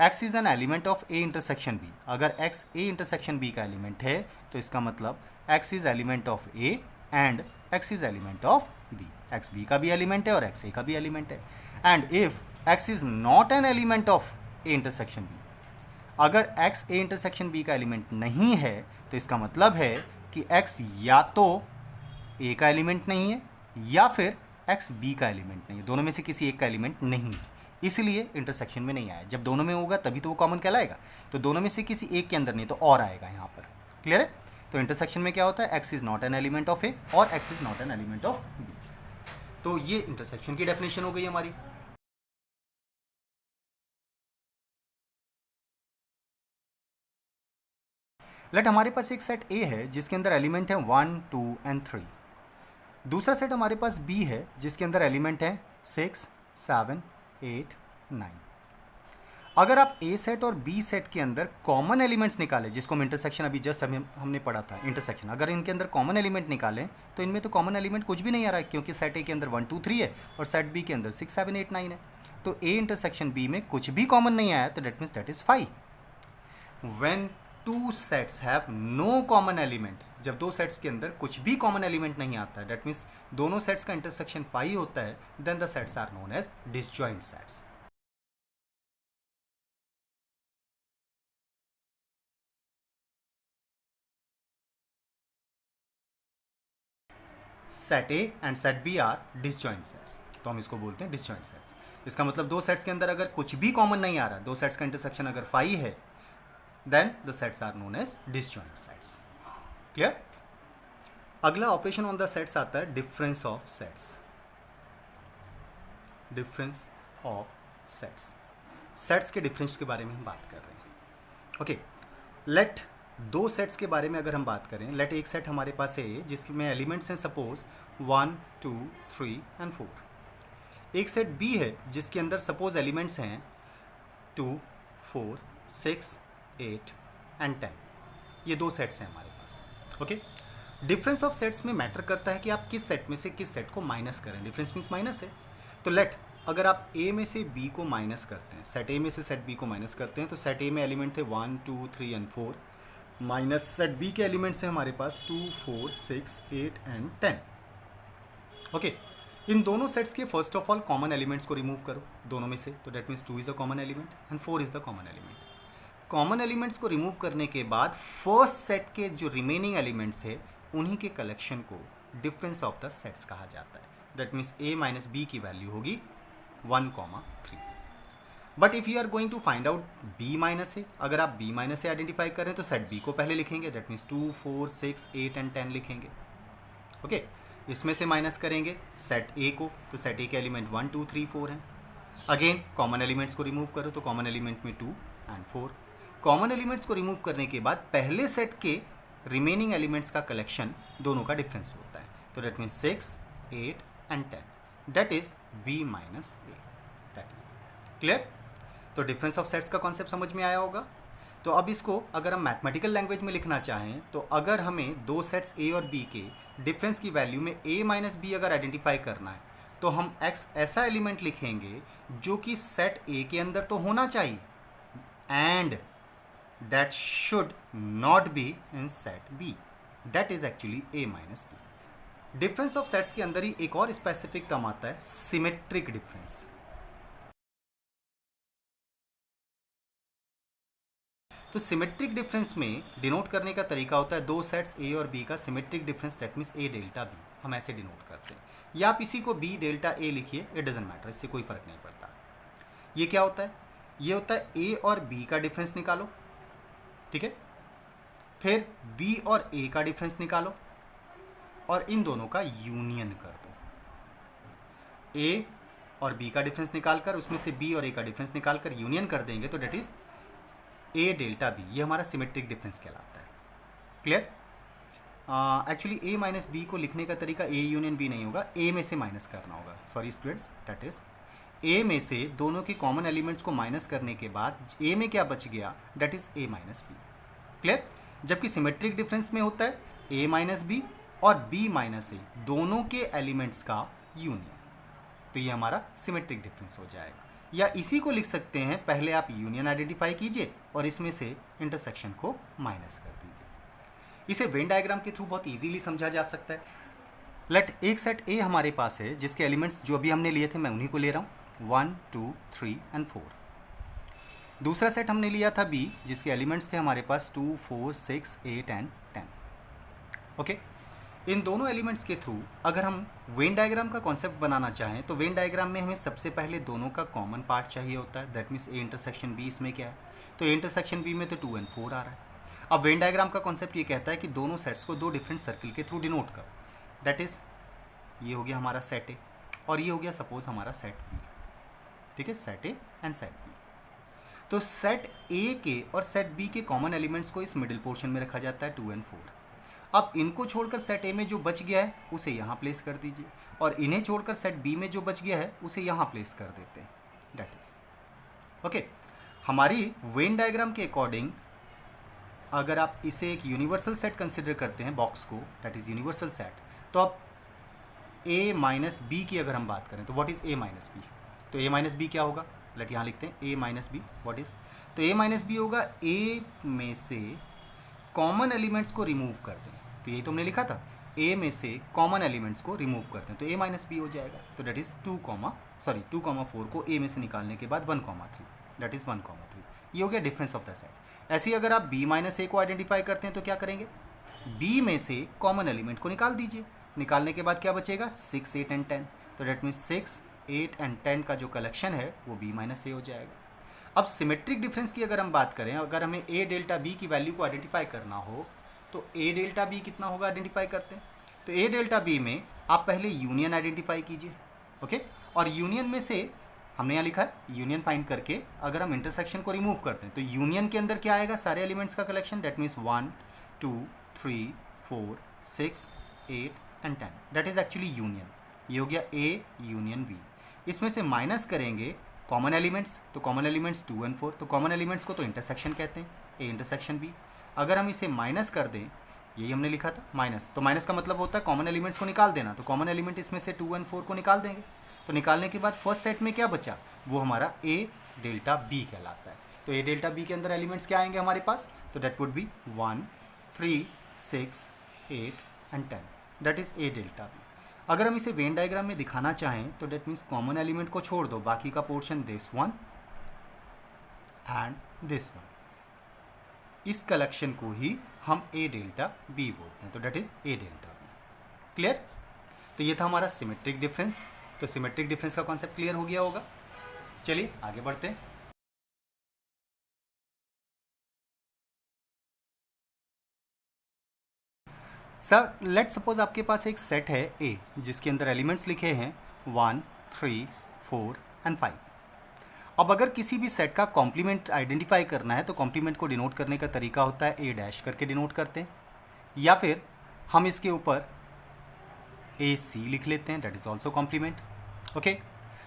x is an element of A intersection B, अगर x ए इंटरसेक्शन बी का एलिमेंट है तो इसका मतलब x is element of A and x is element of B. x B का भी एलिमेंट है और x ए का भी एलिमेंट है। And if x is not an element of A intersection B, अगर x ए इंटरसेक्शन बी का element नहीं है तो इसका मतलब है कि x या तो ए का एलिमेंट नहीं है या फिर x बी का एलिमेंट नहीं है, दोनों में से किसी एक का एलिमेंट नहीं है, इसलिए इंटरसेक्शन में नहीं आया। जब दोनों में होगा तभी तो वो कॉमन कहलाएगा, तो दोनों में से किसी एक के अंदर नहीं तो और आएगा यहाँ पर। क्लियर है? तो इंटरसेक्शन में क्या होता है? x is not an element of A और x is not an element of B. तो ये इंटरसेक्शन की डेफिनेशन हो गई हमारी। लेट हमारे पास एक सेट ए है जिसके अंदर एलिमेंट है 1 2 एंड 3। दूसरा सेट हमारे पास बी है जिसके अंदर एलिमेंट है 6 7 8 9। अगर आप ए सेट और बी सेट के अंदर कॉमन एलिमेंट्स निकालें, जिसको हम इंटरसेक्शन अभी जस्ट हमने पढ़ा था इंटरसेक्शन, अगर इनके अंदर कॉमन एलिमेंट निकालें तो इनमें तो कॉमन एलिमेंट कुछ भी नहीं आ रहा है, क्योंकि सेट ए के अंदर 1 2 3 है और सेट बी के अंदर 6 7 8 9 है। तो ए इंटरसेक्शन बी में कुछ भी कॉमन नहीं आया तो that means that is 5। When two sets have no common element, जब दो सेट्स के अंदर कुछ भी कॉमन एलिमेंट नहीं आता है, डेट मीन्स दोनों सेट्स का इंटरसेक्शन 5 होता है, then the sets are known as disjoint sets. Set A and set B are disjoint sets, तो हम इसको बोलते हैं डिसजॉइंट सेट्स। इसका मतलब दो सेट्स के अंदर अगर कुछ भी कॉमन नहीं आ रहा, दो सेट्स का इंटरसेक्शन अगर 5 है, then the sets are known as disjoint sets. Clear? अगला ऑपरेशन ऑन द सेट्स आता है difference of sets. Difference of sets, sets के डिफरेंस के बारे में हम बात कर रहे हैं। ओके, लेट दो सेट्स के बारे में अगर हम बात करें, लेट एक सेट हमारे पास है जिसमें एलिमेंट्स हैं सपोज 1 2 3 एंड 4। एक सेट बी है जिसके अंदर सपोज एलिमेंट्स हैं 2 4 6 8 एंड 10। ये दो सेट्स हैं हमारे पास। ओके, डिफरेंस ऑफ सेट्स में मैटर करता है कि आप किस सेट में से किस सेट को माइनस करें। डिफरेंस मीन्स माइनस है। तो लेट अगर आप ए में से बी को माइनस करते हैं, सेट ए में से सेट बी को माइनस करते हैं, तो सेट ए में एलिमेंट थे 1 2 3 एंड 4 माइनस सेट बी के एलिमेंट्स हैं हमारे पास 2 4 6 8 एंड 10। ओके, इन दोनों सेट्स के first of all common elements को रिमूव करो दोनों में से, तो that means 2 is a common element and 4 is the common element. Common elements को रिमूव करने के बाद फर्स्ट सेट के जो रिमेनिंग एलिमेंट्स है उन्हीं के कलेक्शन को डिफरेंस ऑफ द सेट्स कहा जाता है। That means A minus B की वैल्यू होगी 1 3। But if you are going to find out B minus A, अगर आप बी माइनस ए आइडेंटिफाई करें तो सेट बी को पहले लिखेंगे, दैट मीन्स 2 4 6 8 एंड 10 लिखेंगे। ओके, इसमें से माइनस करेंगे सेट ए को, तो सेट ए के एलिमेंट 1 2 3 4 हैं। अगेन कॉमन एलिमेंट्स को रिमूव करो तो कॉमन एलिमेंट में 2 एंड 4। कॉमन एलिमेंट्स को रिमूव करने के बाद पहले सेट के रिमेनिंग एलिमेंट्स का कलेक्शन दोनों का डिफरेंस होता है, तो that means 6 8 and 10। That is B minus A, that is clear. तो डिफरेंस ऑफ सेट्स का कॉन्सेप्ट समझ में आया होगा। तो अब इसको अगर हम मैथमेटिकल लैंग्वेज में लिखना चाहें तो अगर हमें दो सेट्स ए और बी के डिफरेंस की वैल्यू में ए माइनस बी अगर आइडेंटिफाई करना है तो हम एक्स ऐसा एलिमेंट लिखेंगे जो कि सेट ए के अंदर तो होना चाहिए and that should not be in set B, that is actually A minus B. Difference of sets के अंदर ही एक और स्पेसिफिक टर्म आता है सिमेट्रिक डिफरेंस। तो सिमेट्रिक डिफरेंस में डिनोट करने का तरीका होता है दो सेट्स ए और बी का symmetric difference, that means A delta B, हम ऐसे डिनोट करते हैं। या आप इसी को बी डेल्टा ए लिखिए, इट डजेंट मैटर, इससे कोई फर्क नहीं पड़ता। ये क्या होता है? ये होता है ए और बी का डिफरेंस निकालो, ठीक है, फिर बी और ए का डिफरेंस निकालो और इन दोनों का यूनियन कर दो। ए और बी का डिफरेंस निकालकर उसमें से बी और ए का डिफरेंस निकालकर यूनियन कर देंगे तो that is A delta B, ये हमारा सिमेट्रिक डिफरेंस कहलाता है। Clear? Actually A minus B को लिखने का तरीका ए यूनियन बी नहीं होगा, ए में से माइनस करना होगा, सॉरी स्टूडेंट्स, दैट इज ए में से दोनों के कॉमन एलिमेंट्स को माइनस करने के बाद ए में क्या बच गया, that is A minus B. Clear? जबकि सिमेट्रिक डिफरेंस में होता है ए माइनस बी और बी माइनस ए, दोनों के एलिमेंट्स का यूनियन, तो ये हमारा सिमेट्रिक डिफरेंस हो जाएगा। या इसी को लिख सकते हैं, पहले आप यूनियन आइडेंटिफाई कीजिए और इसमें से इंटरसेक्शन को माइनस कर दीजिए। इसे वेन डायग्राम के थ्रू बहुत इजीली समझा जा सकता है। लेट एक सेट ए हमारे पास है जिसके एलिमेंट्स जो अभी हमने लिए थे मैं उन्हीं को ले रहा हूँ, 1 2 3 एंड 4। दूसरा सेट हमने लिया था बी जिसके एलिमेंट्स थे हमारे पास 2 4 6 8 एंड 10। ओके, इन दोनों एलिमेंट्स के थ्रू अगर हम वेन डायग्राम का कॉन्सेप्ट बनाना चाहें तो वेन डायग्राम में हमें सबसे पहले दोनों का कॉमन पार्ट चाहिए होता है, that means A intersection B. इसमें क्या है, तो ए इंटरसेक्शन बी में तो 2 and 4 आ रहा है। अब वेन डायग्राम का कॉन्सेप्ट ये कहता है कि दोनों सेट्स को दो डिफरेंट सर्किल के थ्रू डिनोट करो, दैट इज ये हो गया हमारा सेट ए और ये हो गया सपोज हमारा सेट बी, ठीक है, set A and set B. तो सेट ए के और सेट बी के कॉमन एलिमेंट्स को इस मिडिल पोर्शन में रखा जाता है 2 and 4। अब इनको छोड़कर सेट ए में जो बच गया है उसे यहाँ प्लेस कर दीजिए और इन्हें छोड़कर सेट बी में जो बच गया है उसे यहाँ प्लेस कर देते हैं, दैट इज ओके। हमारी वेन डायग्राम के अकॉर्डिंग अगर आप इसे एक यूनिवर्सल सेट कंसिडर करते हैं बॉक्स को, दैट इज यूनिवर्सल सेट, तो अब ए माइनस बी की अगर हम बात करें तो what is A minus B, तो ए माइनस बी क्या होगा, लेट यहाँ लिखते हैं ए माइनस बी व्हाट इज, तो ए माइनस बी होगा ए में से कॉमन एलिमेंट्स को रिमूव कर दें, तो यही तो हमने लिखा था, ए में से कॉमन एलिमेंट्स को रिमूव करते हैं तो ए माइनस बी हो जाएगा। तो डेट इज 2 4 को ए में से निकालने के बाद 1 3, डेट इज 1 3, ये हो गया डिफरेंस ऑफ द सेट। ऐसे ही अगर आप बी माइनस ए को आइडेंटिफाई करते हैं तो क्या करेंगे, बी में से कॉमन एलिमेंट को निकाल दीजिए, निकालने के बाद क्या बचेगा 6 8 एंड 10, तो डेट मीन्स 6 8 एंड 10 का जो कलेक्शन है वो बी माइनस ए हो जाएगा। अब सिमेट्रिक डिफरेंस की अगर हम बात करें, अगर हमें ए डेल्टा बी की वैल्यू को आइडेंटिफाई करना हो तो ए डेल्टा बी कितना होगा आइडेंटिफाई करते हैं, तो ए डेल्टा बी में आप पहले यूनियन आइडेंटिफाई कीजिए, ओके, और यूनियन में से हमने यहाँ लिखा है यूनियन फाइंड करके अगर हम इंटरसेक्शन को रिमूव करते हैं तो यूनियन के अंदर क्या आएगा, सारे एलिमेंट्स का collection, that means 1 2 3 4 6 8 and 10, that is actually union. ये हो गया ए यूनियन बी। इसमें से माइनस करेंगे कॉमन एलिमेंट्स, तो कॉमन एलिमेंट्स 2 and 4, तो कॉमन एलिमेंट्स को तो इंटरसेक्शन कहते हैं, ए इंटरसेक्शन बी। अगर हम इसे माइनस कर दें, यही हमने लिखा था माइनस, तो माइनस का मतलब होता है कॉमन एलिमेंट्स को निकाल देना, तो कॉमन एलिमेंट इसमें से 2 and 4 को निकाल देंगे, तो निकालने के बाद फर्स्ट सेट में क्या बचा, वो हमारा ए डेल्टा बी कहलाता है। तो ए डेल्टा बी के अंदर एलिमेंट्स क्या आएंगे हमारे पास, तो that would be 1 3 6 8 and 10, that is A delta B. अगर हम इसे वेन डायग्राम में दिखाना चाहें तो डेट मीन्स कॉमन एलिमेंट को छोड़ दो, बाकी का portion this one and this one, इस कलेक्शन को ही हम ए डेल्टा बी बोलते हैं, तो that is A delta B. Clear? तो ये था हमारा सिमेट्रिक डिफरेंस। तो सिमेट्रिक डिफरेंस का कॉन्सेप्ट क्लियर हो गया होगा। चलिए आगे बढ़ते हैं। सर लेट सपोज आपके पास एक सेट है ए जिसके अंदर एलिमेंट्स लिखे हैं 1 3 4 एंड 5। अब अगर किसी भी सेट का कॉम्प्लीमेंट आइडेंटिफाई करना है तो कॉम्प्लीमेंट को डिनोट करने का तरीका होता है ए डैश करके डिनोट करते हैं, या फिर हम इसके ऊपर ए सी लिख लेते हैं, that is also complement. Okay,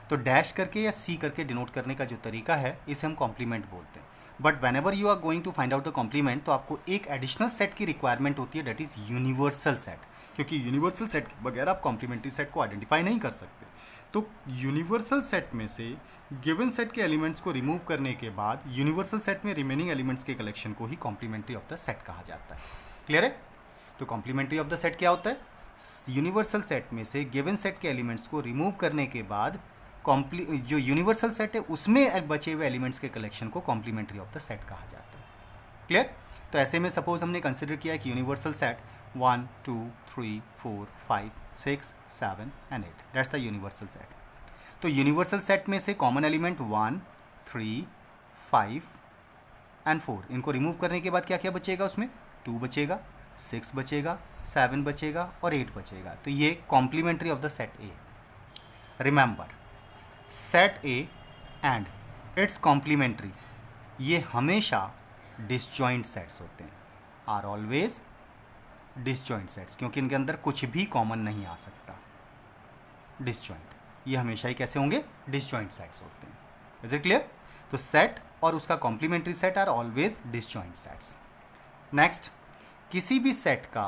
तो डैश करके या सी करके डिनोट करने का जो तरीका है इसे हम कॉम्प्लीमेंट बोलते हैं। But whenever you are going to find out the complement, तो आपको एक एडिशनल सेट की रिक्वायरमेंट होती है, डेट इज़ यूनिवर्सल सेट, क्योंकि यूनिवर्सल सेट के बगैर आप कॉम्प्लीमेंट्री सेट को आइडेंटिफाई नहीं कर सकते। तो यूनिवर्सल सेट में से गिवन सेट के एलिमेंट्स को रिमूव करने के बाद यूनिवर्सल सेट में रिमेनिंग एलिमेंट्स के कलेक्शन को ही कॉम्प्लीमेंट्री ऑफ द सेट कहा जाता है। क्लियर है? तो कॉम्प्लीमेंट्री ऑफ द सेट क्या होता है? यूनिवर्सल सेट में से गिवन सेट के एलिमेंट्स को रिमूव करने के बाद जो यूनिवर्सल सेट है उसमें बचे हुए एलिमेंट्स के कलेक्शन को कॉम्प्लीमेंट्री ऑफ द सेट कहा जाता है। क्लियर? तो ऐसे में सपोज हमने कंसिडर किया कि universal set 1 2 3 4 5 6 7 and 8, that's the universal set. तो यूनिवर्सल सेट में से कॉमन एलिमेंट 1 3 5 एंड 4, इनको रिमूव करने के बाद क्या क्या बचेगा? उसमें 2 बचेगा, 6 बचेगा, 7 बचेगा और 8 बचेगा। तो ये complementary of the set A. Remember, set A and its complementary ये हमेशा डिसजॉइंट सेट्स होते हैं, आर ऑलवेज डिसजॉइंट सेट्स, क्योंकि इनके अंदर कुछ भी कॉमन नहीं आ सकता। डिसजॉइंट, ये हमेशा ही कैसे होंगे? डिसजॉइंट सेट्स होते हैं। Is it clear? तो सेट और उसका complementary set are always disjoint sets. Next, किसी भी सेट का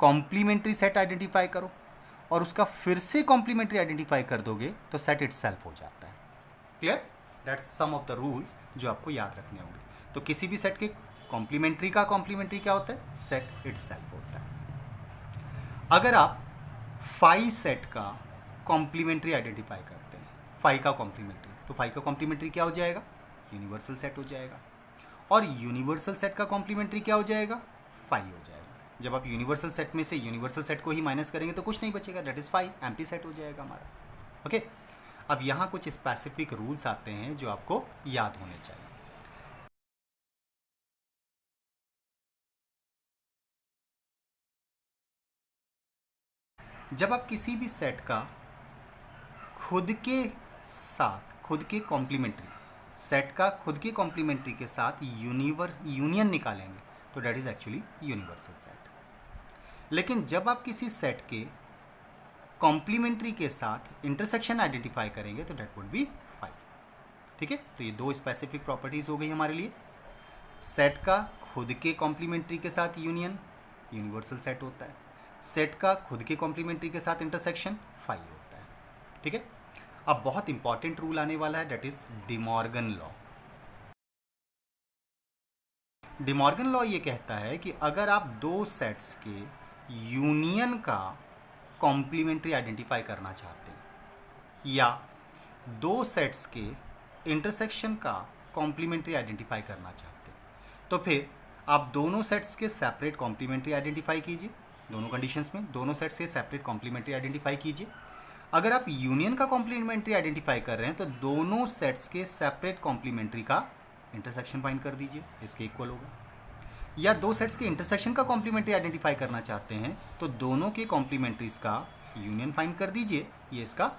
कॉम्प्लीमेंट्री सेट आइडेंटिफाई करो और उसका फिर से कॉम्प्लीमेंट्री आइडेंटिफाई कर दोगे तो सेट इटसेल्फ हो जाता है। Clear? That's some of the rules जो आपको याद रखने होंगे। तो किसी भी सेट के कॉम्प्लीमेंट्री का कॉम्प्लीमेंट्री क्या होता है? सेट इटसेल्फ होता है। अगर आप फाई सेट का कॉम्प्लीमेंट्री आइडेंटिफाई करते हैं, फाई का कॉम्प्लीमेंट्री, तो फाई का कॉम्प्लीमेंट्री क्या हो जाएगा? यूनिवर्सल सेट हो जाएगा। और यूनिवर्सल सेट का कॉम्प्लीमेंट्री क्या हो जाएगा? फाई हो जाएगा। जब आप यूनिवर्सल सेट में से यूनिवर्सल सेट को ही माइनस करेंगे तो कुछ नहीं बचेगा, that is phi, empty set हो जाएगा हमारा। ओके, अब यहाँ कुछ स्पेसिफिक रूल्स आते हैं जो आपको याद होने चाहिए। जब आप किसी भी सेट का खुद के साथ, खुद के कॉम्प्लीमेंट्री सेट का खुद के कॉम्प्लीमेंट्री के साथ यूनियन निकालेंगे तो that is actually universal set. लेकिन जब आप किसी सेट के कॉम्प्लीमेंट्री के साथ इंटरसेक्शन आइडेंटिफाई करेंगे तो दैट वुड बी फाई। ठीक है? तो ये दो स्पेसिफिक प्रॉपर्टीज़ हो गई हमारे लिए। सेट का खुद के कॉम्प्लीमेंट्री के साथ यूनियन यूनिवर्सल सेट होता है, सेट का खुद के कॉम्प्लीमेंट्री के साथ इंटरसेक्शन फाई होता है। ठीक है? अब बहुत इंपॉर्टेंट रूल आने वाला है, that is De Morgan law. De Morgan law ये कहता है कि अगर आप दो सेट्स के यूनियन का कॉम्प्लीमेंट्री आइडेंटिफाई करना चाहते हैं या दो सेट्स के इंटरसेक्शन का कॉम्प्लीमेंट्री आइडेंटिफाई करना चाहते हैं, तो फिर आप दोनों सेट्स के सेपरेट कॉम्प्लीमेंट्री आइडेंटिफाई कीजिए। दोनों कंडीशंस में दोनों सेट्स के सेपरेट कॉम्प्लीमेंट्री आइडेंटिफाई कीजिए। अगर आप यूनियन का कॉम्प्लीमेंट्री आइडेंटिफाई कर रहे हैं तो दोनों सेट्स के सेपरेट कॉम्प्लीमेंट्री का इंटरसेक्शन फाइंड कर दीजिए, इसके इक्वल होगा। या दो सेट्स के इंटरसेक्शन का कॉम्प्लीमेंट्री आइडेंटिफाई करना चाहते हैं तो दोनों के कॉम्प्लीमेंट्रीज का यूनियन फाइंड कर दीजिए, ये इसका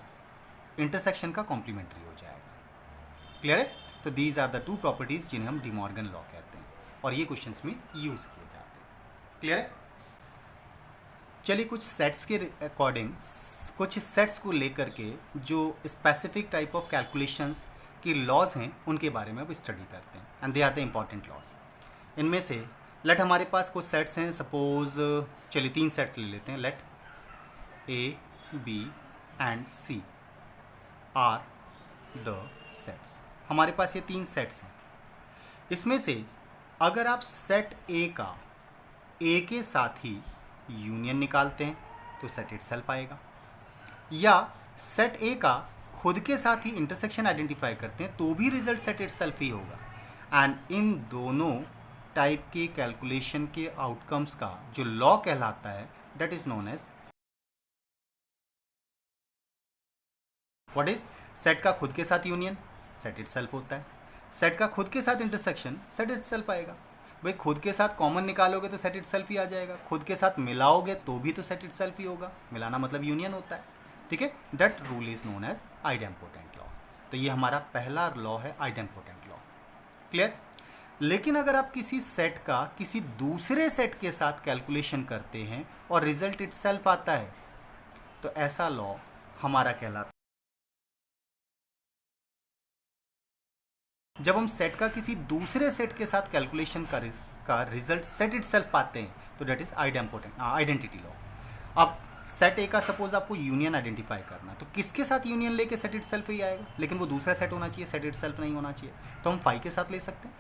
इंटरसेक्शन का कॉम्प्लीमेंट्री हो जाएगा। क्लियर है? तो these are the two properties जिन्हें हम डिमॉर्गन लॉ कहते हैं और ये क्वेश्चंस में यूज किए जाते हैं। क्लियर है? चलिए कुछ सेट्स के अकॉर्डिंग, कुछ सेट्स को लेकर के जो स्पेसिफिक टाइप ऑफ कैलकुलेशंस की लॉज हैं उनके बारे में अब स्टडी करते हैं, and they are the important laws. इनमें से लेट हमारे पास कुछ सेट्स हैं, सपोज चलिए 3 सेट्स ले लेते हैं। Let A B and C are the sets. हमारे पास ये 3 सेट्स हैं। इसमें से अगर आप सेट ए का ए के साथ ही यूनियन निकालते हैं तो सेट इटसेल्फ आएगा, या सेट ए का खुद के साथ ही इंटरसेक्शन आइडेंटिफाई करते हैं तो भी रिजल्ट सेट इटसेल्फ ही होगा। एंड इन दोनों टाइप के कैलकुलेशन के आउटकम्स का जो लॉ कहलाता है that is known as what is? Set का खुद के साथ यूनियन सेट इटसेल्फ होता है, सेट का खुद के साथ इंटरसेक्शन सेट इटसेल्फ आएगा। भाई खुद के साथ कॉमन निकालोगे तो सेट इटसेल्फ ही आ जाएगा, खुद के साथ मिलाओगे तो भी तो सेट इटसेल्फ ही होगा, मिलाना मतलब यूनियन होता है। ठीक है? That rule is known as idempotent law. तो ये हमारा पहला लॉ है, आइडेम्पोटेंट लॉ। क्लियर? लेकिन अगर आप किसी सेट का किसी दूसरे सेट के साथ कैलकुलेशन करते हैं और रिजल्ट इटसेल्फ आता है तो ऐसा लॉ हमारा कहलाता है जब हम सेट का किसी दूसरे सेट के साथ कैलकुलेशन का रिजल्ट सेट इटसेल्फ पाते हैं तो दैट इज आइडेंटिटी लॉ। अब सेट ए का सपोज आपको यूनियन आइडेंटिफाई करना, तो किसके साथ यूनियन लेके सेट इटसेल्फ ही आएगा, लेकिन वो दूसरा सेट होना चाहिए, सेट इटसेल्फ नहीं होना चाहिए। तो हम फाई के साथ ले सकते हैं।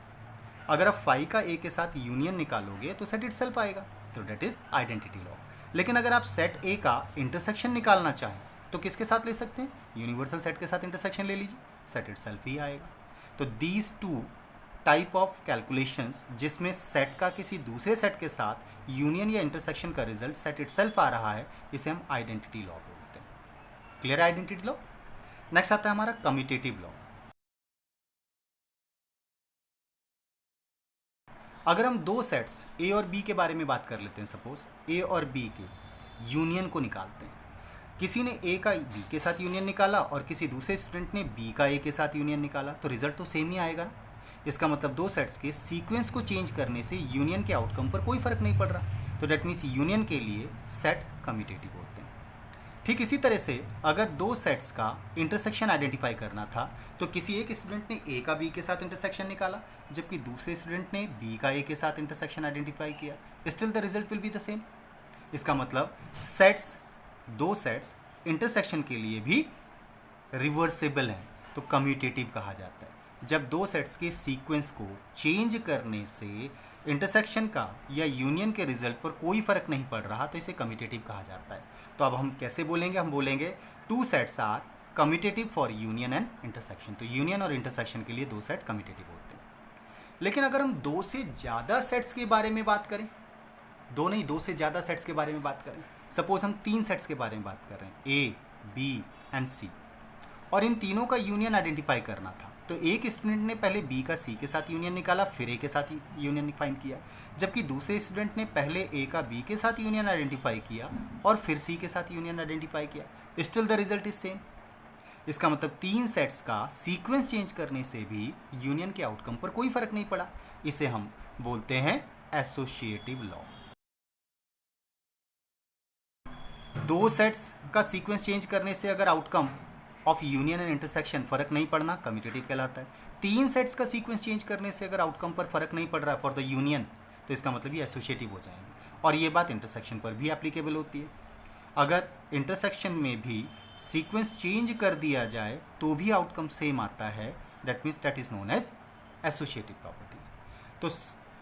अगर आप फाई का ए के साथ यूनियन निकालोगे तो सेट इटसेल्फ आएगा, तो दैट इज आइडेंटिटी लॉ। लेकिन अगर आप सेट ए का इंटरसेक्शन निकालना चाहें तो किसके साथ ले सकते हैं, यूनिवर्सल सेट के साथ इंटरसेक्शन ले लीजिए, सेट इटसेल्फ ही आएगा। तो these two type of calculations जिसमें सेट का किसी दूसरे सेट के साथ यूनियन या इंटरसेक्शन का रिजल्ट सेट इटसेल्फ आ रहा है, इसे हम आइडेंटिटी लॉ बोलते हैं। Clear identity law. नेक्स्ट आता है हमारा कम्यूटेटिव लॉ। अगर हम दो सेट्स ए और बी के बारे में बात कर लेते हैं, सपोज ए और बी के यूनियन को निकालते हैं। किसी ने ए का बी के साथ यूनियन निकाला और किसी दूसरे स्टूडेंट ने बी का ए के साथ यूनियन निकाला, तो रिजल्ट तो सेम ही आएगा ना। इसका मतलब दो सेट्स के सीक्वेंस को चेंज करने से यूनियन के आउटकम पर कोई फर्क नहीं पड़ रहा, तो दैट मीन्स यूनियन के लिए सेट कम्यूटेटिव होते हैं। ठीक इसी तरह से अगर दो सेट्स का इंटरसेक्शन आइडेंटिफाई करना था तो किसी एक स्टूडेंट ने ए का बी के साथ इंटरसेक्शन निकाला, जबकि दूसरे स्टूडेंट ने बी का ए के साथ इंटरसेक्शन आइडेंटिफाई किया, still the result will be the same. इसका मतलब दो सेट्स इंटरसेक्शन के लिए भी रिवर्सेबल हैं, तो कम्यूटेटिव कहा जाता है। जब दो सेट्स के सीक्वेंस को चेंज करने से इंटरसेक्शन का या यूनियन के रिजल्ट पर कोई फर्क नहीं पड़ रहा, तो इसे कम्यूटेटिव कहा जाता है। तो अब हम कैसे बोलेंगे, हम बोलेंगे two sets are commutative for union and intersection. तो यूनियन और इंटरसेक्शन के लिए दो सेट कम्यूटेटिव होते हैं। लेकिन अगर हम दो से ज़्यादा सेट्स के बारे में बात करें, दो से ज़्यादा सेट्स के बारे में बात करें, सपोज हम 3 सेट्स के बारे में बात कर रहे हैं, ए बी एंड सी, और इन तीनों का यूनियन आइडेंटिफाई करना था, तो एक स्टूडेंट ने पहले बी का सी के साथ यूनियन निकाला, फिर ए के साथ यूनियन फाइंड किया, जबकि दूसरे स्टूडेंट ने पहले ए का बी के साथ यूनियन आइडेंटिफाई किया और फिर सी के साथ यूनियन आइडेंटिफाई किया, still the result is same. इसका मतलब 3 सेट्स का सीक्वेंस चेंज करने से भी यूनियन के आउटकम पर कोई फर्क नहीं पड़ा, इसे हम बोलते हैं एसोसिएटिव लॉ। दो सेट्स का सीक्वेंस चेंज करने से अगर outcome of union and intersection फर्क नहीं पड़ना, कम्यूटेटिव कहलाता है। 3 सेट्स का सीक्वेंस चेंज करने से अगर आउटकम पर फर्क नहीं पड़ रहा फॉर द यूनियन, तो इसका मतलब ये एसोसिएटिव हो जाएंगे। और ये बात इंटरसेक्शन पर भी एप्लीकेबल होती है। अगर इंटरसेक्शन में भी सीक्वेंस चेंज कर दिया जाए तो भी आउटकम सेम आता है, that means that is known as associative property. तो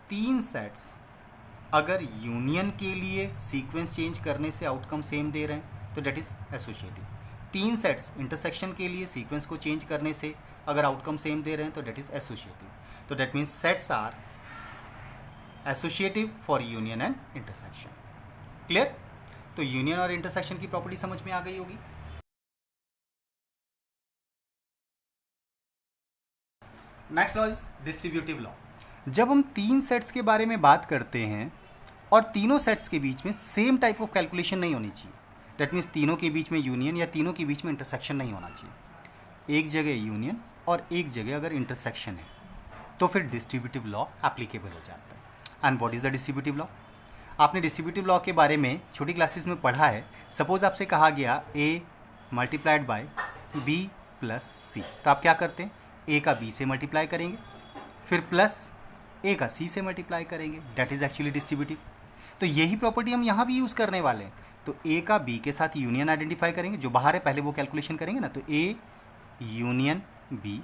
3 सेट्स अगर यूनियन के लिए सीक्वेंस चेंज करने से आउटकम सेम दे रहे हैं तो that is associative. 3 sets intersection के लिए सीक्वेंस को चेंज करने से अगर आउटकम सेम दे रहे हैं तो दैट इज एसोसिएटिव। तो that means sets are associative for union and intersection. Clear. तो यूनियन और इंटरसेक्शन की प्रॉपर्टी समझ में आ गई होगी। Next law is distributive law. जब हम 3 सेट्स के बारे में बात करते हैं और तीनों सेट्स के बीच में सेम टाइप ऑफ कैलकुलेशन नहीं होनी चाहिए, दैट मीन्स तीनों के बीच में यूनियन या तीनों के बीच में इंटरसेक्शन नहीं होना चाहिए। एक जगह यूनियन और एक जगह अगर इंटरसेक्शन है तो फिर डिस्ट्रीब्यूटिव लॉ एप्लीकेबल हो जाता है। And what is the distributive law? आपने डिस्ट्रीब्यूटिव लॉ के बारे में छोटी क्लासेस में पढ़ा है। सपोज आपसे कहा गया ए मल्टीप्लाइड बाय बी प्लस सी, तो आप क्या करते हैं, ए का बी से मल्टीप्लाई करेंगे, फिर प्लस ए का सी से मल्टीप्लाई करेंगे, दैट इज़ एक्चुअली डिस्ट्रीब्यूटिव। तो यही प्रॉपर्टी हम यहाँ भी यूज़ करने वाले हैं। तो ए का बी के साथ यूनियन आइडेंटिफाई करेंगे, जो बाहर है पहले वो कैलकुलेशन करेंगे ना, तो ए यूनियन बी,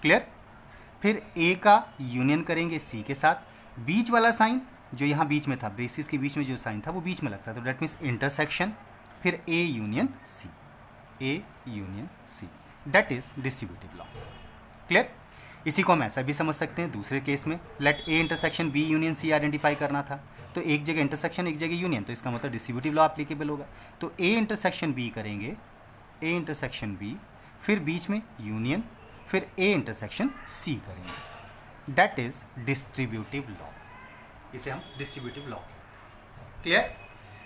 क्लियर। फिर ए का यूनियन करेंगे सी के साथ, बीच वाला साइन जो यहाँ बीच में था, ब्रेसिस के बीच में जो साइन था वो बीच में लगता है, तो दैट मीन्स इंटरसेक्शन, फिर A union C, A union C, that is distributive law. Clear. इसी को हम ऐसा भी समझ सकते हैं, दूसरे केस में let A intersection B union C identify करना था, तो एक जगह इंटरसेक्शन एक जगह यूनियन, तो इसका मतलब डिस्ट्रीब्यूटिव लॉ एप्लीकेबल होगा। तो ए इंटरसेक्शन बी करेंगे, ए इंटरसेक्शन बी, फिर बीच में यूनियन, फिर ए इंटरसेक्शन सी करेंगे, दैट इज डिस्ट्रीब्यूटिव लॉ। इसे हम डिस्ट्रीब्यूटिव लॉ। क्लियर।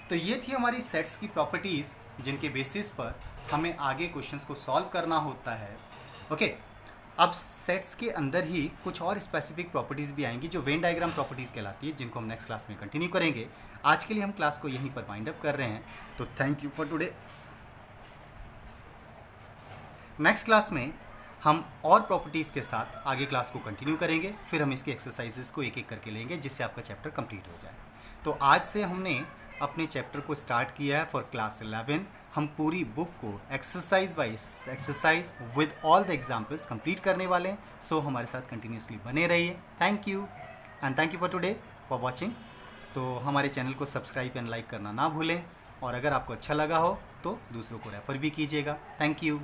तो ये थी हमारी सेट्स की प्रॉपर्टीज़ जिनके बेसिस पर हमें आगे क्वेश्चंस को सॉल्व करना होता है। ओके। अब सेट्स के अंदर ही कुछ और स्पेसिफिक प्रॉपर्टीज़ भी आएंगी जो वेन डायग्राम प्रॉपर्टीज़ कहलाती है, जिनको हम नेक्स्ट क्लास में कंटिन्यू करेंगे। आज के लिए हम क्लास को यहीं पर वाइंड अप कर रहे हैं, तो thank you for today. Next class में हम और प्रॉपर्टीज़ के साथ आगे क्लास को कंटिन्यू करेंगे, फिर हम इसके एक्सरसाइजेस को एक एक करके लेंगे जिससे आपका चैप्टर कंप्लीट हो जाए। तो आज से हमने अपने चैप्टर को स्टार्ट किया है फॉर क्लास 11। हम पूरी बुक को exercise wise exercise with all the examples complete करने वाले हैं। सो हमारे साथ कंटिन्यूसली बने रहिए। Thank you and thank you for today for watching. तो हमारे चैनल को सब्सक्राइब एंड लाइक करना ना भूलें, और अगर आपको अच्छा लगा हो तो दूसरों को रेफ़र भी कीजिएगा। Thank you.